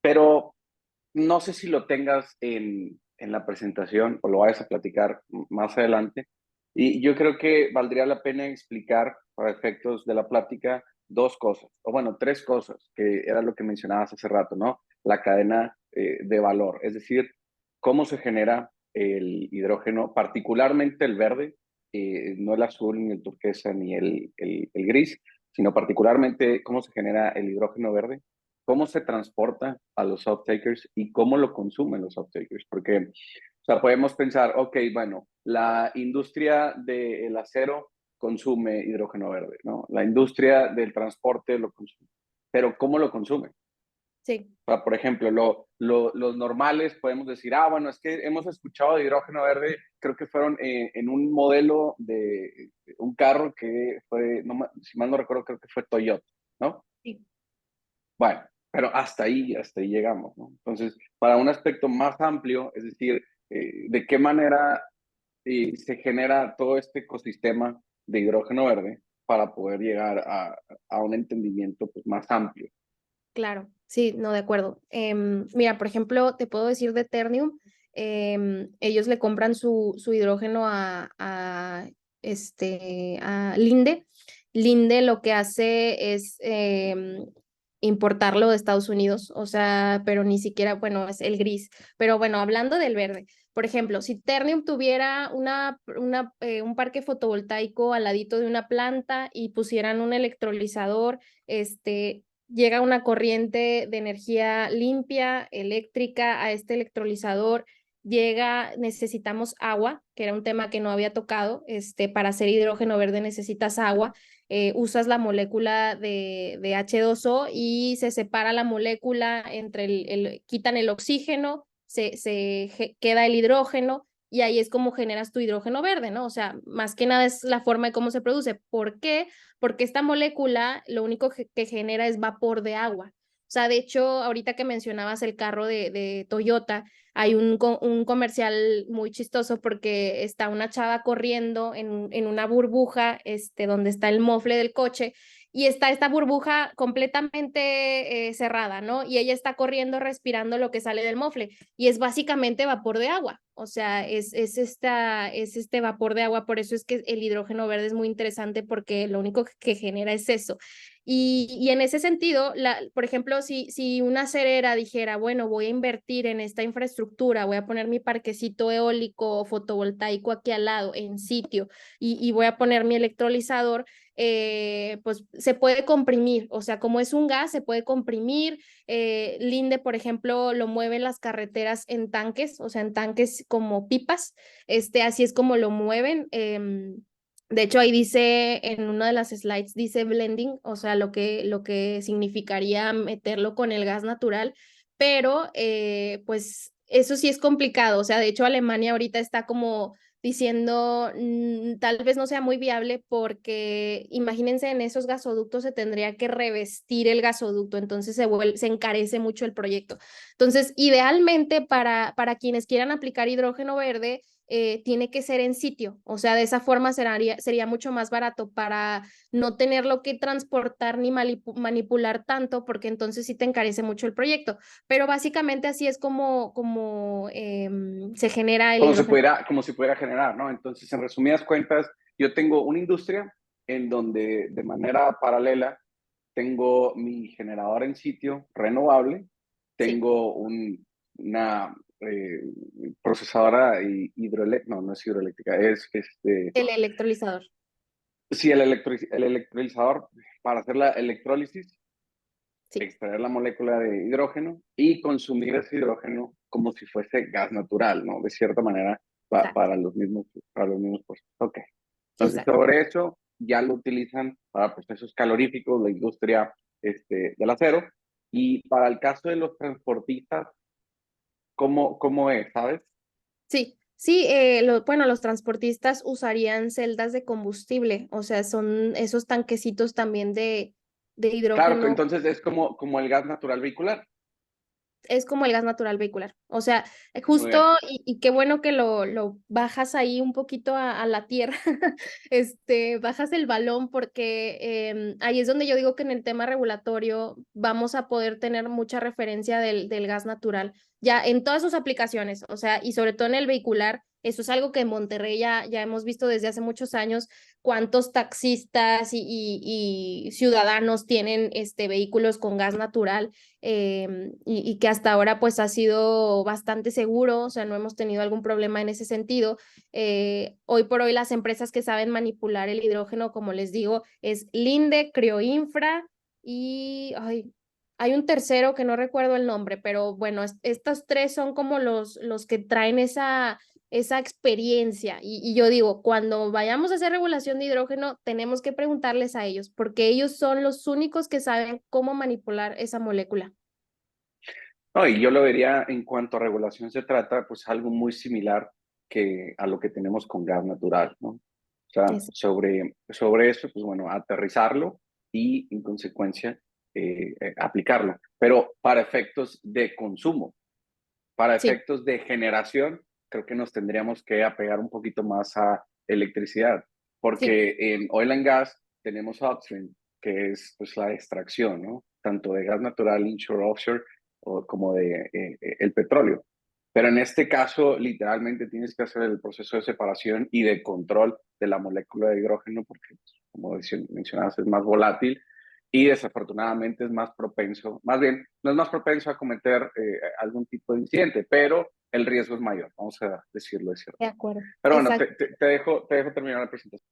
Pero no sé si lo tengas en la presentación o lo vayas a platicar más adelante. Y yo creo que valdría la pena explicar, para efectos de la plática, dos cosas, o bueno, tres cosas, que era lo que mencionabas hace rato, ¿no? La cadena de valor, es decir, cómo se genera el hidrógeno, particularmente el verde, no el azul, ni el turquesa, ni el gris, sino particularmente cómo se genera el hidrógeno verde, cómo se transporta a los off-takers y cómo lo consumen los off-takers. Porque, o sea, podemos pensar, ok, bueno, la industria del acero consume hidrógeno verde, ¿no? La industria del transporte lo consume. Pero ¿cómo lo consume? Sí, O sea, por ejemplo, los normales podemos decir, bueno, es que hemos escuchado de hidrógeno verde, creo que fueron en un modelo de un carro que fue, no, si mal no recuerdo, creo que fue Toyota, ¿no? sí, Bueno, pero hasta ahí llegamos, ¿no? Entonces, para un aspecto más amplio, es decir, de qué manera se genera todo este ecosistema de hidrógeno verde para poder llegar a un entendimiento pues, más amplio. claro. Sí, no, de acuerdo. Mira, por ejemplo, te puedo decir de Ternium, ellos le compran su hidrógeno a Linde. Linde lo que hace es importarlo de Estados Unidos, o sea, pero ni siquiera, bueno, es el gris. Pero bueno, hablando del verde, por ejemplo, si Ternium tuviera un parque fotovoltaico al ladito de una planta y pusieran un electrolizador, llega una corriente de energía limpia, eléctrica a este electrolizador, necesitamos agua, que era un tema que no había tocado, para hacer hidrógeno verde necesitas agua, usas la molécula de H2O y se separa la molécula quitan el oxígeno, queda el hidrógeno y ahí es como generas tu hidrógeno verde, ¿no? O sea, más que nada es la forma de cómo se produce. ¿Por qué? Porque esta molécula lo único que genera es vapor de agua. O sea, de hecho, ahorita que mencionabas el carro de Toyota, hay un comercial muy chistoso porque está una chava corriendo en una burbuja, donde está el mofle del coche, y está esta burbuja completamente cerrada, ¿no? Y ella está corriendo, respirando lo que sale del mofle, y es básicamente vapor de agua. O sea, es este vapor de agua, por eso es que el hidrógeno verde es muy interesante porque lo único que genera es eso. Y en ese sentido, por ejemplo, si una cerera dijera, bueno, voy a invertir en esta infraestructura, voy a poner mi parquecito eólico o fotovoltaico aquí al lado, en sitio, y voy a poner mi electrolizador, pues se puede comprimir, o sea, como es un gas, se puede comprimir. Linde, por ejemplo, lo mueve en las carreteras en tanques, o sea, en tanques como pipas, así es como lo mueven. De hecho, ahí dice, en una de las slides, dice blending, o sea, lo que significaría meterlo con el gas natural, pero pues eso sí es complicado, o sea, de hecho Alemania ahorita está como diciendo, tal vez no sea muy viable porque imagínense, en esos gasoductos se tendría que revestir el gasoducto, entonces se encarece mucho el proyecto. Entonces, idealmente para quienes quieran aplicar hidrógeno verde, tiene que ser en sitio, o sea, de esa forma sería mucho más barato para no tenerlo que transportar ni manipular tanto, porque entonces sí te encarece mucho el proyecto. Pero básicamente así es como se genera el hidrógeno. Como se pudiera generar, ¿no? Entonces, en resumidas cuentas, yo tengo una industria en donde de manera paralela tengo mi generador en sitio renovable, Sí, tengo una procesadora hidroeléctrica, no es hidroeléctrica, es el electrolizador. sí, el electrolizador para hacer la electrólisis, Sí, extraer la molécula de hidrógeno y consumir ese hidrógeno como si fuese gas natural, ¿no? De cierta manera, exacto, para los mismos puestos. Ok. Entonces, exacto. sobre eso ya lo utilizan para procesos caloríficos, la industria del acero. Y para el caso de los transportistas, ¿cómo es, sabes? Sí, sí, bueno, los transportistas usarían celdas de combustible, o sea, son esos tanquecitos también de Claro, que hidrógeno. entonces es como el gas natural vehicular. Es como el gas natural vehicular. O sea, Muy bien. justo, y qué bueno que lo bajas ahí un poquito a la tierra, bajas el balón porque ahí es donde yo digo que en el tema regulatorio vamos a poder tener mucha referencia del gas natural, ya en todas sus aplicaciones, o sea, y sobre todo en el vehicular. Eso es algo que en Monterrey ya hemos visto desde hace muchos años, cuántos taxistas y ciudadanos tienen vehículos con gas natural, y que hasta ahora pues ha sido bastante seguro, o sea, no hemos tenido algún problema en ese sentido. Hoy por hoy las empresas que saben manipular el hidrógeno, como les digo, es Linde, Crioinfra y hay un tercero que no recuerdo el nombre, pero bueno, estos tres son como los que traen esa experiencia. Y yo digo, cuando vayamos a hacer regulación de hidrógeno, tenemos que preguntarles a ellos, porque ellos son los únicos que saben cómo manipular esa molécula. No, y yo lo vería en cuanto a regulación se trata, pues algo muy similar que a lo que tenemos con gas natural, ¿no? O sea, Es- sobre eso, pues bueno, aterrizarlo y en consecuencia aplicarlo. Pero para efectos de consumo, para sí, efectos de generación, creo que nos tendríamos que apegar un poquito más a electricidad, sí, porque en oil and gas tenemos upstream, que es pues la extracción, ¿no? Tanto de gas natural, inshore, offshore, como de el petróleo. Pero en este caso, literalmente tienes que hacer el proceso de separación y de control de la molécula de hidrógeno, porque, como mencionabas, es más volátil y desafortunadamente es más propenso, más bien, no es más propenso a cometer algún tipo de incidente, pero el riesgo es mayor, vamos a decirlo de cierto. de acuerdo. Pero bueno, Exacto. te dejo terminar la presentación.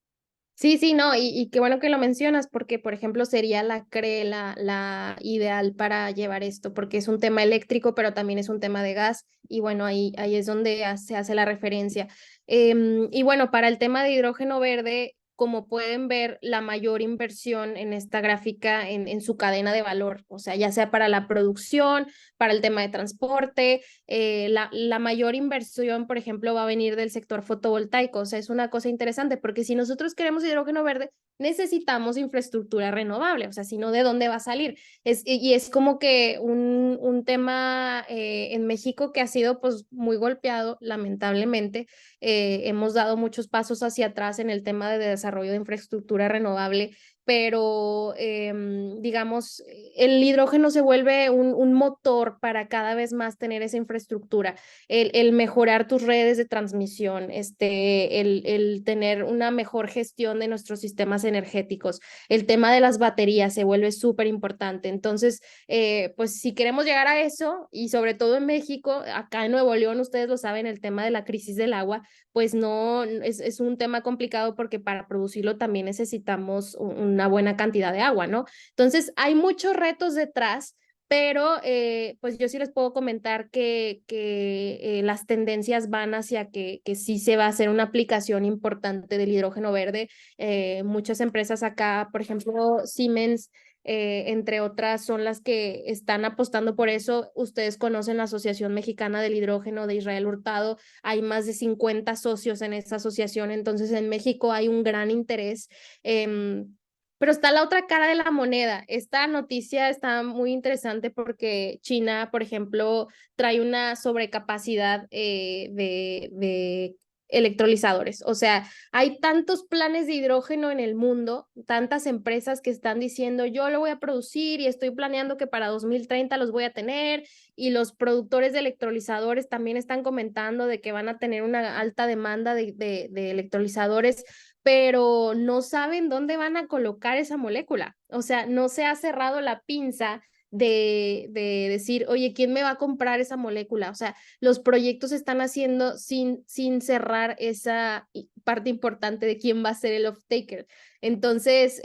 Sí, sí, no, y qué bueno que lo mencionas porque, por ejemplo, sería la CRE la ideal para llevar esto, porque es un tema eléctrico, pero también es un tema de gas, y bueno, ahí es donde se hace la referencia. Y bueno, para el tema de hidrógeno verde, como pueden ver, la mayor inversión en esta gráfica en su cadena de valor, o sea, ya sea para la producción, para el tema de transporte, la mayor inversión, por ejemplo, va a venir del sector fotovoltaico. O sea, es una cosa interesante porque si nosotros queremos hidrógeno verde, necesitamos infraestructura renovable. O sea, si no, ¿de dónde va a salir? Y es como que un tema en México que ha sido pues muy golpeado, lamentablemente. Hemos dado muchos pasos hacia atrás en el tema de desarrollo de infraestructura renovable, pero digamos, el hidrógeno se vuelve un motor para cada vez más tener esa infraestructura, el mejorar tus redes de transmisión, el tener una mejor gestión de nuestros sistemas energéticos, el tema de las baterías se vuelve súper importante. Entonces, pues si queremos llegar a eso, y sobre todo en México, acá en Nuevo León, ustedes lo saben, el tema de la crisis del agua, pues no, es un tema complicado porque para producirlo también necesitamos una buena cantidad de agua, ¿no? Entonces, hay muchos retos detrás, pero pues yo sí les puedo comentar que las tendencias van hacia que sí se va a hacer una aplicación importante del hidrógeno verde. Muchas empresas acá, por ejemplo, Siemens, entre otras, son las que están apostando por eso. Ustedes conocen la Asociación Mexicana del Hidrógeno de Israel Hurtado, hay más de 50 socios en esta asociación, entonces en México hay un gran interés. Pero está la otra cara de la moneda. Esta noticia está muy interesante porque China, por ejemplo, trae una sobrecapacidad de electrolizadores. O sea, hay tantos planes de hidrógeno en el mundo, tantas empresas que están diciendo, yo lo voy a producir y estoy planeando que para 2030 los voy a tener, y los productores de electrolizadores también están comentando de que van a tener una alta demanda de electrolizadores, pero no saben dónde van a colocar esa molécula. O sea, no se ha cerrado la pinza de decir, oye, ¿quién me va a comprar esa molécula? O sea, los proyectos se están haciendo sin cerrar esa parte importante de quién va a ser el off-taker. Entonces,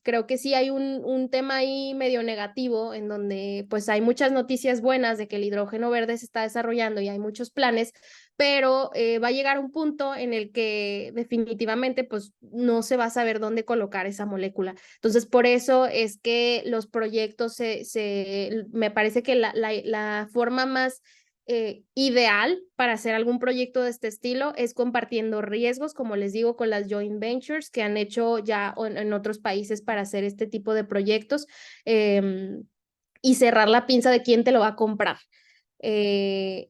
creo que sí hay un tema ahí medio negativo en donde pues hay muchas noticias buenas de que el hidrógeno verde se está desarrollando y hay muchos planes, pero va a llegar un punto en el que definitivamente pues no se va a saber dónde colocar esa molécula. Entonces, por eso es que los proyectos me parece que la forma más ideal para hacer algún proyecto de este estilo es compartiendo riesgos, como les digo, con las joint ventures que han hecho ya en otros países para hacer este tipo de proyectos, y cerrar la pinza de quién te lo va a comprar. Eh,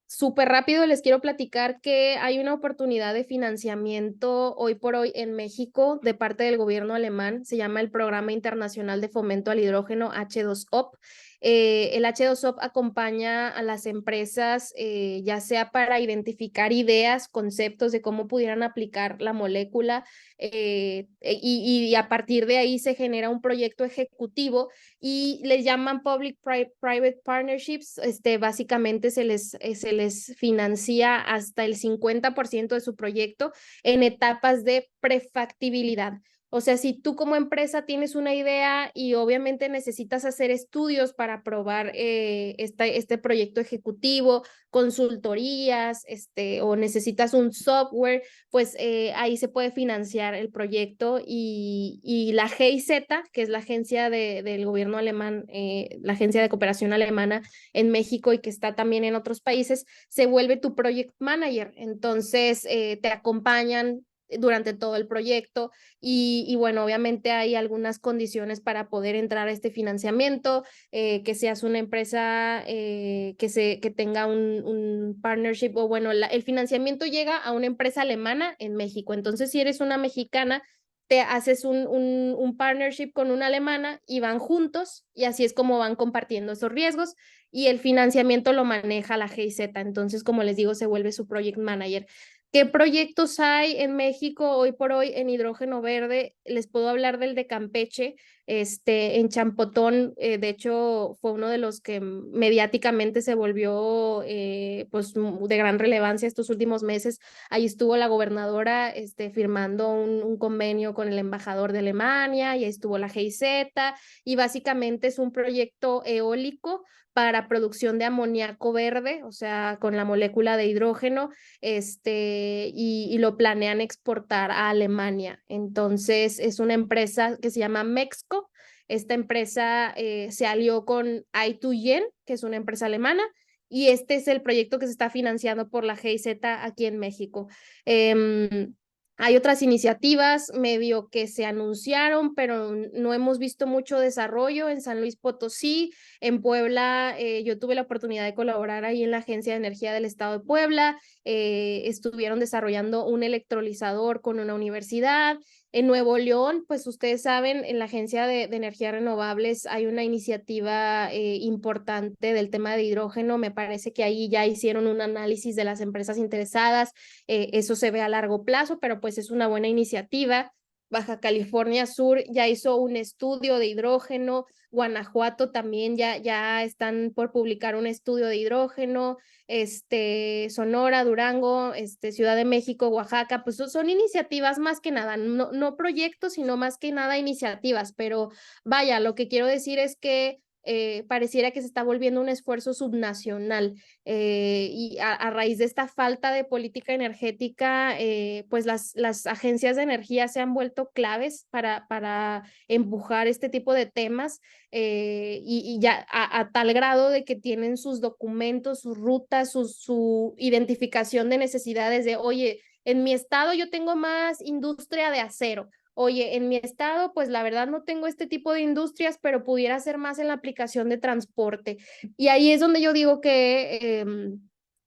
Súper rápido les quiero platicar que hay una oportunidad de financiamiento hoy por hoy en México de parte del gobierno alemán. Se llama el Programa Internacional de Fomento al Hidrógeno H2OP. El H2OP acompaña a las empresas, ya sea para identificar ideas, conceptos de cómo pudieran aplicar la molécula, y a partir de ahí se genera un proyecto ejecutivo y les llaman Public-Private Partnerships. Básicamente se les financia hasta el 50% de su proyecto en etapas de prefactibilidad. O sea, si tú como empresa tienes una idea y obviamente necesitas hacer estudios para probar este proyecto ejecutivo, consultorías, o necesitas un software, pues ahí se puede financiar el proyecto y la GIZ, que es la agencia del gobierno alemán, la agencia de cooperación alemana en México y que está también en otros países, se vuelve tu project manager. Entonces te acompañan durante todo el proyecto y bueno, obviamente hay algunas condiciones para poder entrar a este financiamiento, que seas una empresa que tenga un partnership o bueno, el financiamiento llega a una empresa alemana en México. Entonces, si eres una mexicana, te haces un partnership con una alemana y van juntos y así es como van compartiendo esos riesgos y el financiamiento lo maneja la GIZ. Entonces, como les digo, se vuelve su project manager. ¿Qué proyectos hay en México hoy por hoy en hidrógeno verde? Les puedo hablar del de Campeche, en Champotón, de hecho fue uno de los que mediáticamente se volvió pues de gran relevancia estos últimos meses. Ahí estuvo la gobernadora firmando un convenio con el embajador de Alemania y ahí estuvo la GIZ y básicamente es un proyecto eólico para producción de amoníaco verde, o sea, con la molécula de hidrógeno, y lo planean exportar a Alemania. Entonces, es una empresa que se llama Mexco. Esta empresa se alió con i2Gen, que es una empresa alemana, y este es el proyecto que se está financiando por la GIZ aquí en México. Hay otras iniciativas medio que se anunciaron, pero no hemos visto mucho desarrollo en San Luis Potosí. En Puebla, yo tuve la oportunidad de colaborar ahí en la Agencia de Energía del Estado de Puebla. Estuvieron desarrollando un electrolizador con una universidad. En Nuevo León, pues ustedes saben, en la Agencia de Energías Renovables hay una iniciativa importante del tema de hidrógeno. Me parece que ahí ya hicieron un análisis de las empresas interesadas. Eso se ve a largo plazo, pero pues es una buena iniciativa. Baja California Sur ya hizo un estudio de hidrógeno. Guanajuato también ya están por publicar un estudio de hidrógeno. Sonora, Durango, Ciudad de México, Oaxaca, pues son iniciativas más que nada, no proyectos, sino más que nada iniciativas, pero vaya, lo que quiero decir es que pareciera que se está volviendo un esfuerzo subnacional y a raíz de esta falta de política energética, pues las agencias de energía se han vuelto claves para empujar este tipo de temas y ya a tal grado de que tienen sus documentos, sus rutas, su identificación de necesidades de, oye, en mi estado yo tengo más industria de acero. Oye, en mi estado, pues la verdad no tengo este tipo de industrias, pero pudiera ser más en la aplicación de transporte. Y ahí es donde yo digo que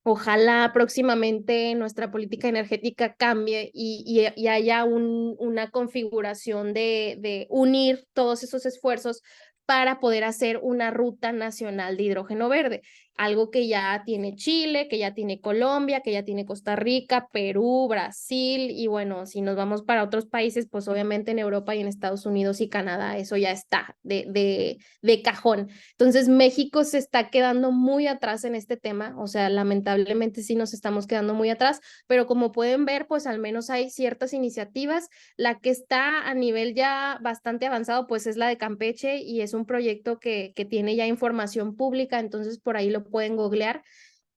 ojalá próximamente nuestra política energética cambie y haya una configuración de unir todos esos esfuerzos para poder hacer una ruta nacional de hidrógeno verde, algo que ya tiene Chile, que ya tiene Colombia, que ya tiene Costa Rica, Perú, Brasil, y bueno, si nos vamos para otros países, pues obviamente en Europa y en Estados Unidos y Canadá, eso ya está de cajón. Entonces, México se está quedando muy atrás en este tema, o sea, lamentablemente sí nos estamos quedando muy atrás, pero como pueden ver, pues al menos hay ciertas iniciativas. La que está a nivel ya bastante avanzado, pues es la de Campeche y es un proyecto que tiene ya información pública, entonces por ahí lo pueden googlear.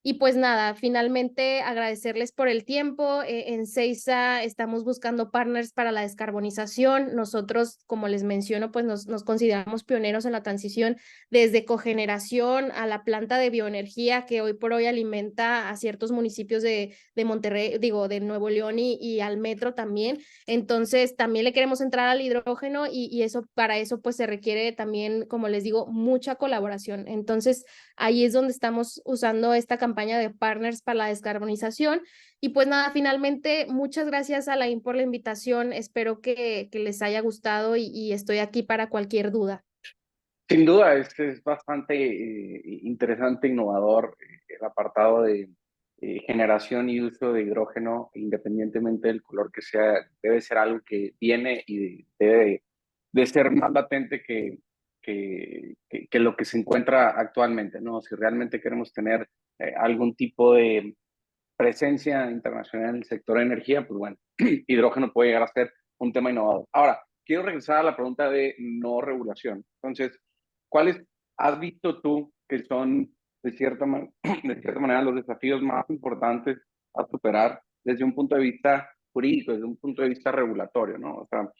Y pues nada, finalmente agradecerles por el tiempo. En CEISA estamos buscando partners para la descarbonización. Nosotros, como les menciono, pues nos consideramos pioneros en la transición desde cogeneración a la planta de bioenergía que hoy por hoy alimenta a ciertos municipios de Monterrey, digo, de Nuevo León y al metro también. Entonces, también le queremos entrar al hidrógeno y eso, para eso pues se requiere también, como les digo, mucha colaboración. Entonces, ahí es donde estamos usando esta campaña de partners para la descarbonización. Y pues nada, finalmente, muchas gracias Alain por la invitación. Espero que les haya gustado y estoy aquí para cualquier duda. Sin duda, es bastante interesante, innovador el apartado de generación y uso de hidrógeno, independientemente del color que sea, debe ser algo que viene y debe de ser más latente que lo que se encuentra actualmente, ¿no? Si realmente queremos tener algún tipo de presencia internacional en el sector de energía, pues bueno, hidrógeno puede llegar a ser un tema innovador. Ahora, quiero regresar a la pregunta de no regulación. Entonces, ¿cuáles has visto tú que son, de cierta manera, los desafíos más importantes a superar desde un punto de vista jurídico, desde un punto de vista regulatorio, ¿no? O sea,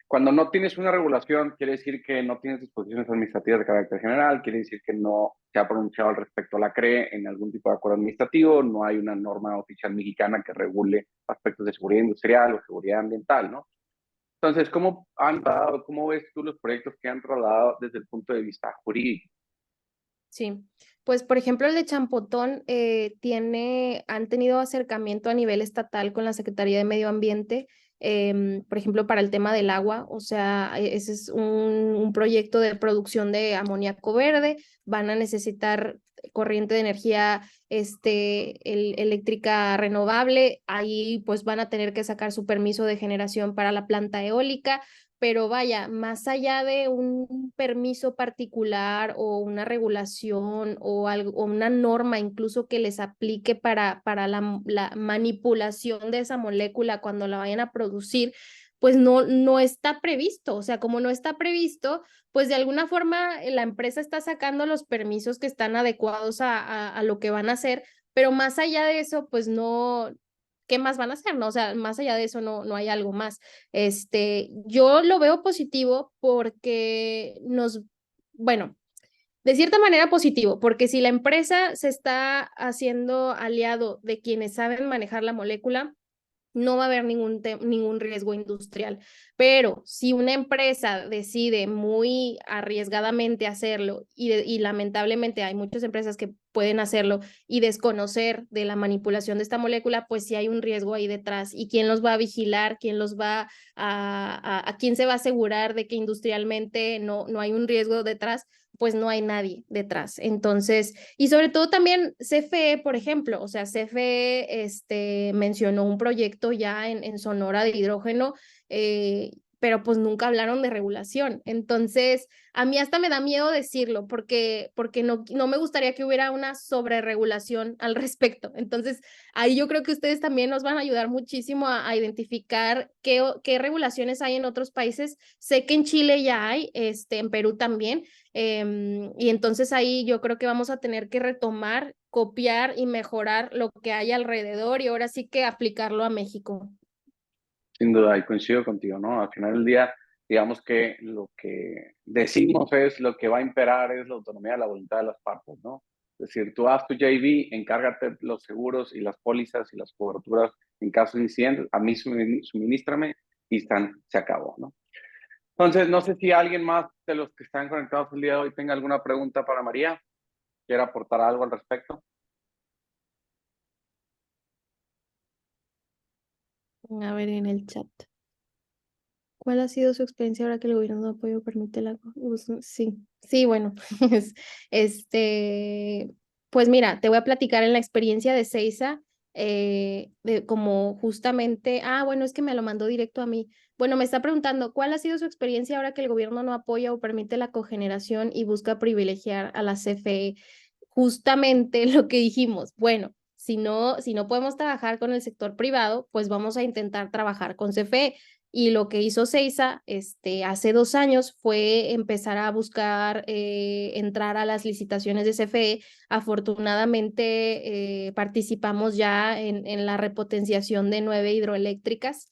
cuando no tienes una regulación, quiere decir que no tienes disposiciones administrativas de carácter general, quiere decir que no se ha pronunciado al respecto a la CRE en algún tipo de acuerdo administrativo, no hay una norma oficial mexicana que regule aspectos de seguridad industrial o seguridad ambiental, ¿no? Entonces, ¿cómo ves tú los proyectos que han trasladado desde el punto de vista jurídico? Sí, pues por ejemplo el de Champotón han tenido acercamiento a nivel estatal con la Secretaría de Medio Ambiente, por ejemplo para el tema del agua, o sea, ese es un proyecto de producción de amoníaco verde, van a necesitar corriente de energía eléctrica renovable, ahí pues van a tener que sacar su permiso de generación para la planta eólica, pero vaya, más allá de un permiso particular o una regulación o, algo, o una norma incluso que les aplique para la manipulación de esa molécula cuando la vayan a producir, pues no está previsto. O sea, como no está previsto, pues de alguna forma la empresa está sacando los permisos que están adecuados a lo que van a hacer, pero más allá de eso, pues no, ¿qué más van a hacer? No, o sea, más allá de eso no hay algo más. Yo lo veo positivo porque bueno, de cierta manera positivo, porque si la empresa se está haciendo aliado de quienes saben manejar la molécula, no va a haber ningún riesgo industrial. Pero si una empresa decide muy arriesgadamente hacerlo y lamentablemente hay muchas empresas que pueden hacerlo y desconocer de la manipulación de esta molécula, pues sí hay un riesgo ahí detrás. ¿Y quién los va a vigilar? ¿Quién los va a quién se va a asegurar de que industrialmente no hay un riesgo detrás? Pues no hay nadie detrás. Entonces, y sobre todo también CFE, por ejemplo, o sea, CFE mencionó un proyecto ya en Sonora de hidrógeno, pero pues nunca hablaron de regulación. Entonces, a mí hasta me da miedo decirlo porque no me gustaría que hubiera una sobreregulación al respecto. Entonces, ahí yo creo que ustedes también nos van a ayudar muchísimo a identificar qué regulaciones hay en otros países. Sé que en Chile ya hay, en Perú también, y entonces ahí yo creo que vamos a tener que retomar, copiar y mejorar lo que hay alrededor y ahora sí que aplicarlo a México. Sin duda, y coincido contigo, ¿no? Al final del día, digamos que lo que decimos es lo que va a imperar es la autonomía, la voluntad de las partes, ¿no? Es decir, tú haz tu JV, encárgate de los seguros y las pólizas y las coberturas en caso de incidentes, a mí suministrame y se acabó, ¿no? Entonces, no sé si alguien más de los que están conectados el día de hoy tenga alguna pregunta para María, quiera aportar algo al respecto. A ver en el chat. ¿Cuál ha sido su experiencia ahora que el gobierno no apoyo permite la... Sí, bueno, pues mira, te voy a platicar en la experiencia de Seiza, de como justamente, bueno, es que me lo mandó directo a mí. Bueno, me está preguntando, ¿cuál ha sido su experiencia ahora que el gobierno no apoya o permite la cogeneración y busca privilegiar a la CFE? Justamente lo que dijimos, bueno, si no podemos trabajar con el sector privado, pues vamos a intentar trabajar con CFE. Y lo que hizo Seiza hace 2 años fue empezar a buscar entrar a las licitaciones de CFE. Afortunadamente participamos ya en la repotenciación de 9 hidroeléctricas,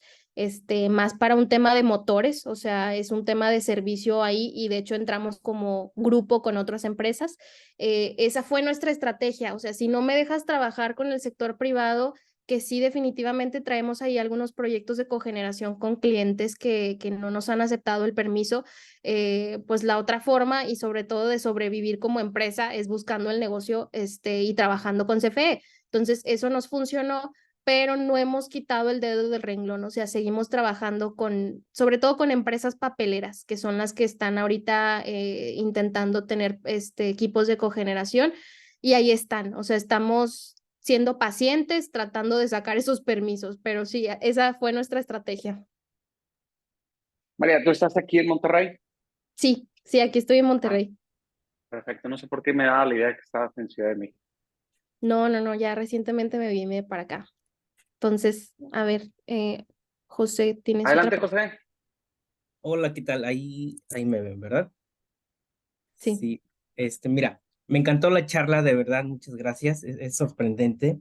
más para un tema de motores, o sea, es un tema de servicio ahí y de hecho entramos como grupo con otras empresas. Esa fue nuestra estrategia, o sea, si no me dejas trabajar con el sector privado, que sí definitivamente traemos ahí algunos proyectos de cogeneración con clientes que no nos han aceptado el permiso, pues la otra forma y sobre todo de sobrevivir como empresa es buscando el negocio y trabajando con CFE. Entonces eso nos funcionó, pero no hemos quitado el dedo del renglón, o sea, seguimos trabajando sobre todo con empresas papeleras, que son las que están ahorita intentando tener equipos de cogeneración y ahí están, o sea, estamos siendo pacientes, tratando de sacar esos permisos, pero sí, esa fue nuestra estrategia. María, ¿tú estás aquí en Monterrey? Sí, aquí estoy en Monterrey. Perfecto, no sé por qué me daba la idea de que estabas en Ciudad de México. No, ya recientemente me vine para acá. Entonces, a ver, José, ¿tienes otra Adelante, pregunta? José. Hola, ¿qué tal? Ahí me ven, ¿verdad? Sí. Sí, mira, me encantó la charla, de verdad, muchas gracias. Es sorprendente.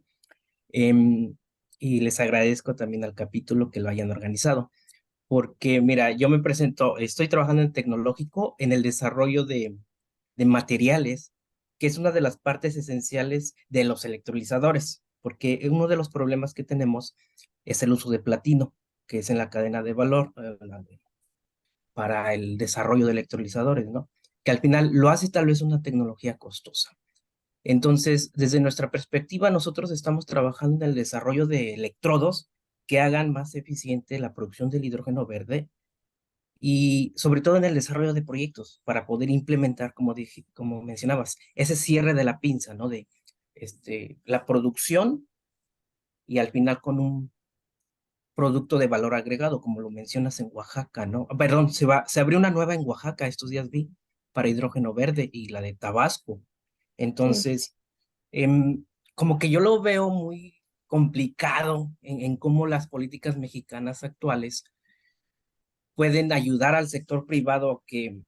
em, y les agradezco también al capítulo que lo hayan organizado, porque mira, yo me presento, estoy trabajando en tecnológico en el desarrollo de materiales, que es una de las partes esenciales de los electrolizadores, porque uno de los problemas que tenemos es el uso de platino, que es en la cadena de valor, para el desarrollo de electrolizadores, ¿no? Que al final lo hace tal vez una tecnología costosa. Entonces, desde nuestra perspectiva, nosotros estamos trabajando en el desarrollo de electrodos que hagan más eficiente la producción del hidrógeno verde y sobre todo en el desarrollo de proyectos para poder implementar, como mencionabas, ese cierre de la pinza, ¿no? De la producción y al final con un producto de valor agregado, como lo mencionas en Oaxaca, ¿no? Perdón, se abrió una nueva en Oaxaca, estos días vi, para hidrógeno verde y la de Tabasco. Sí. Entonces, como que yo lo veo muy complicado en cómo las políticas mexicanas actuales pueden ayudar al sector privado que,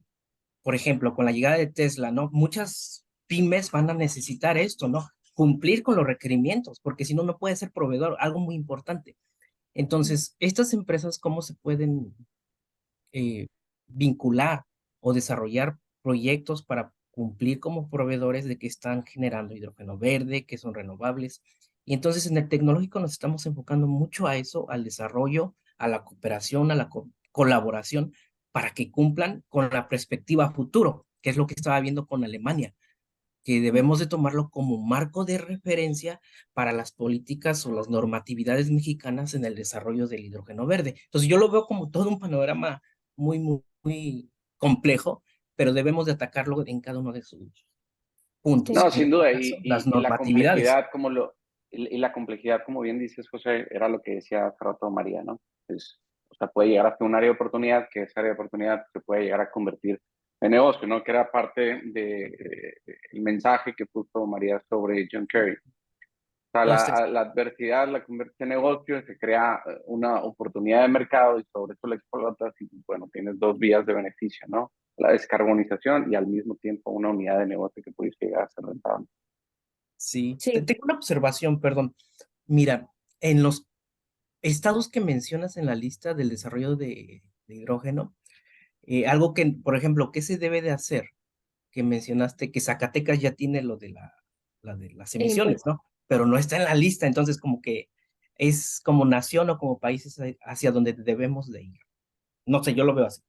por ejemplo, con la llegada de Tesla, ¿no? Muchas pymes van a necesitar esto, ¿no? Cumplir con los requerimientos, porque si no, no puede ser proveedor, algo muy importante. Entonces, estas empresas, ¿cómo se pueden eh, vincular o desarrollar proyectos para cumplir como proveedores de que están generando hidrógeno verde, que son renovables? Y entonces en el tecnológico nos estamos enfocando mucho a eso, al desarrollo, a la cooperación, a la colaboración, para que cumplan con la perspectiva futuro, que es lo que estaba viendo con Alemania, que debemos de tomarlo como marco de referencia para las políticas o las normatividades mexicanas en el desarrollo del hidrógeno verde. Entonces yo lo veo como todo un panorama muy complejo, pero debemos de atacarlo en cada uno de sus puntos. Sí. No, En sin este duda, caso, las normatividades. y la complejidad, como bien dices, José, era lo que decía hace rato María, ¿no? Es, o sea, puede llegar hasta un área de oportunidad, que esa área de oportunidad se puede llegar a convertir en negocio, ¿no? Que era parte de, el mensaje que puso María sobre John Kerry. O sea, No, este- la adversidad la convierte en negocio, se crea una oportunidad de mercado y sobre eso la explotas y, bueno, tienes dos vías de beneficio, ¿no? La descarbonización y al mismo tiempo una unidad de negocio que pudiese llegar a ser rentable. sí, Sí. tengo una observación, perdón. Mira, en los estados que mencionas en la lista del desarrollo de hidrógeno, algo que, por ejemplo, ¿qué se debe de hacer? Que mencionaste que Zacatecas ya tiene lo de la de las El emisiones, impuesto. ¿no? Pero no está en la lista, entonces como que es como nación o como países hacia donde debemos de ir. No sé, yo lo veo así.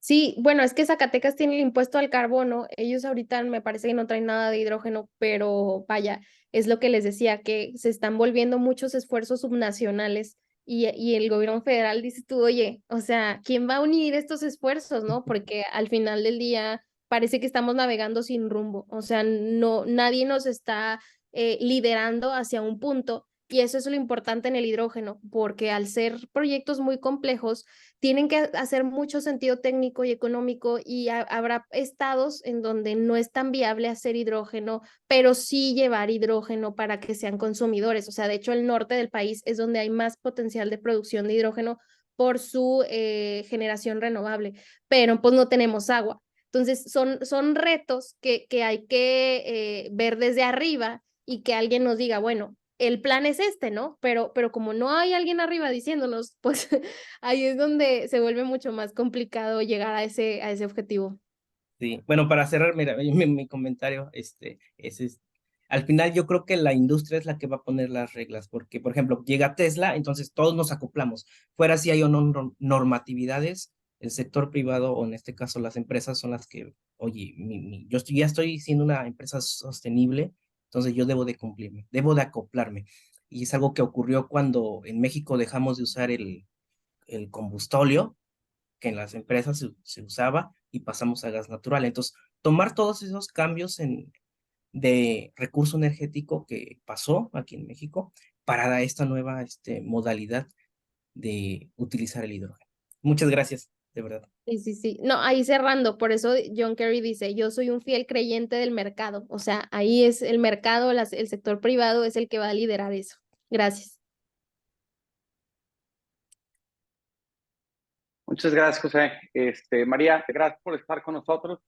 Sí, bueno, es que Zacatecas tiene el impuesto al carbono. Ellos ahorita me parece que no traen nada de hidrógeno, pero vaya, es lo que les decía, que se están volviendo muchos esfuerzos subnacionales y el gobierno federal dice tú, oye, o sea, ¿quién va a unir estos esfuerzos, no? Porque al final del día parece que estamos navegando sin rumbo, o sea, no, nadie nos está liderando hacia un punto. Y eso es lo importante en el hidrógeno, porque al ser proyectos muy complejos, tienen que hacer mucho sentido técnico y económico y habrá estados en donde no es tan viable hacer hidrógeno, pero sí llevar hidrógeno para que sean consumidores. O sea, de hecho, el norte del país es donde hay más potencial de producción de hidrógeno por su generación renovable, pero pues no tenemos agua. Entonces, son retos que hay que ver desde arriba y que alguien nos diga, bueno, el plan es este, ¿no? Pero como no hay alguien arriba diciéndonos, pues ahí es donde se vuelve mucho más complicado llegar a ese objetivo. Sí. Bueno, para cerrar, mira, mi comentario, al final yo creo que la industria es la que va a poner las reglas, porque, por ejemplo, llega Tesla, entonces todos nos acoplamos. Fuera si hay o no normatividades, el sector privado, o en este caso las empresas, son las que, oye, ya estoy siendo una empresa sostenible, entonces yo debo de cumplirme, debo de acoplarme. Y es algo que ocurrió cuando en México dejamos de usar el combustóleo, que en las empresas se usaba, y pasamos a gas natural. Entonces, tomar todos esos cambios de recurso energético que pasó aquí en México para esta nueva modalidad de utilizar el hidrógeno. Muchas gracias, de verdad. Sí, sí, sí. No, ahí cerrando, por eso John Kerry dice, yo soy un fiel creyente del mercado. O sea, ahí es el mercado, el sector privado es el que va a liderar eso. Gracias. Muchas gracias, José. María, gracias por estar con nosotros,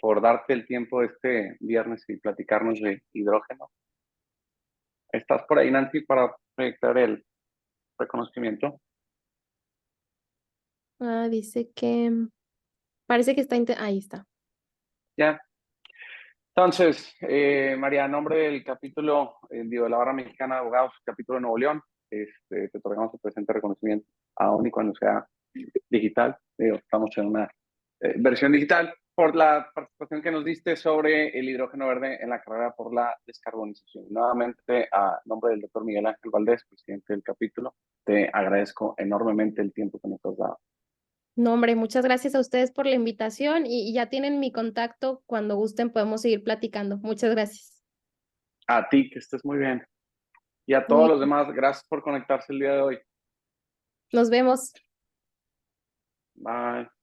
por darte el tiempo este viernes y platicarnos de hidrógeno. ¿Estás por ahí, Nancy, para proyectar el reconocimiento? Dice que parece que está, ahí está. Ya. Entonces, María, en nombre del capítulo de la Barra Mexicana de Abogados, capítulo de Nuevo León, te otorgamos el presente reconocimiento, aún y cuando sea digital. Estamos en una versión digital por la participación que nos diste sobre el hidrógeno verde en la carrera por la descarbonización. Nuevamente, a nombre del doctor Miguel Ángel Valdés, presidente del capítulo, te agradezco enormemente el tiempo que nos has dado. No, hombre, muchas gracias a ustedes por la invitación y ya tienen mi contacto. Cuando gusten podemos seguir platicando. Muchas gracias. A ti, que estés muy bien. Y a todos Muy los bien. demás, gracias por conectarse el día de hoy. Nos vemos. Bye.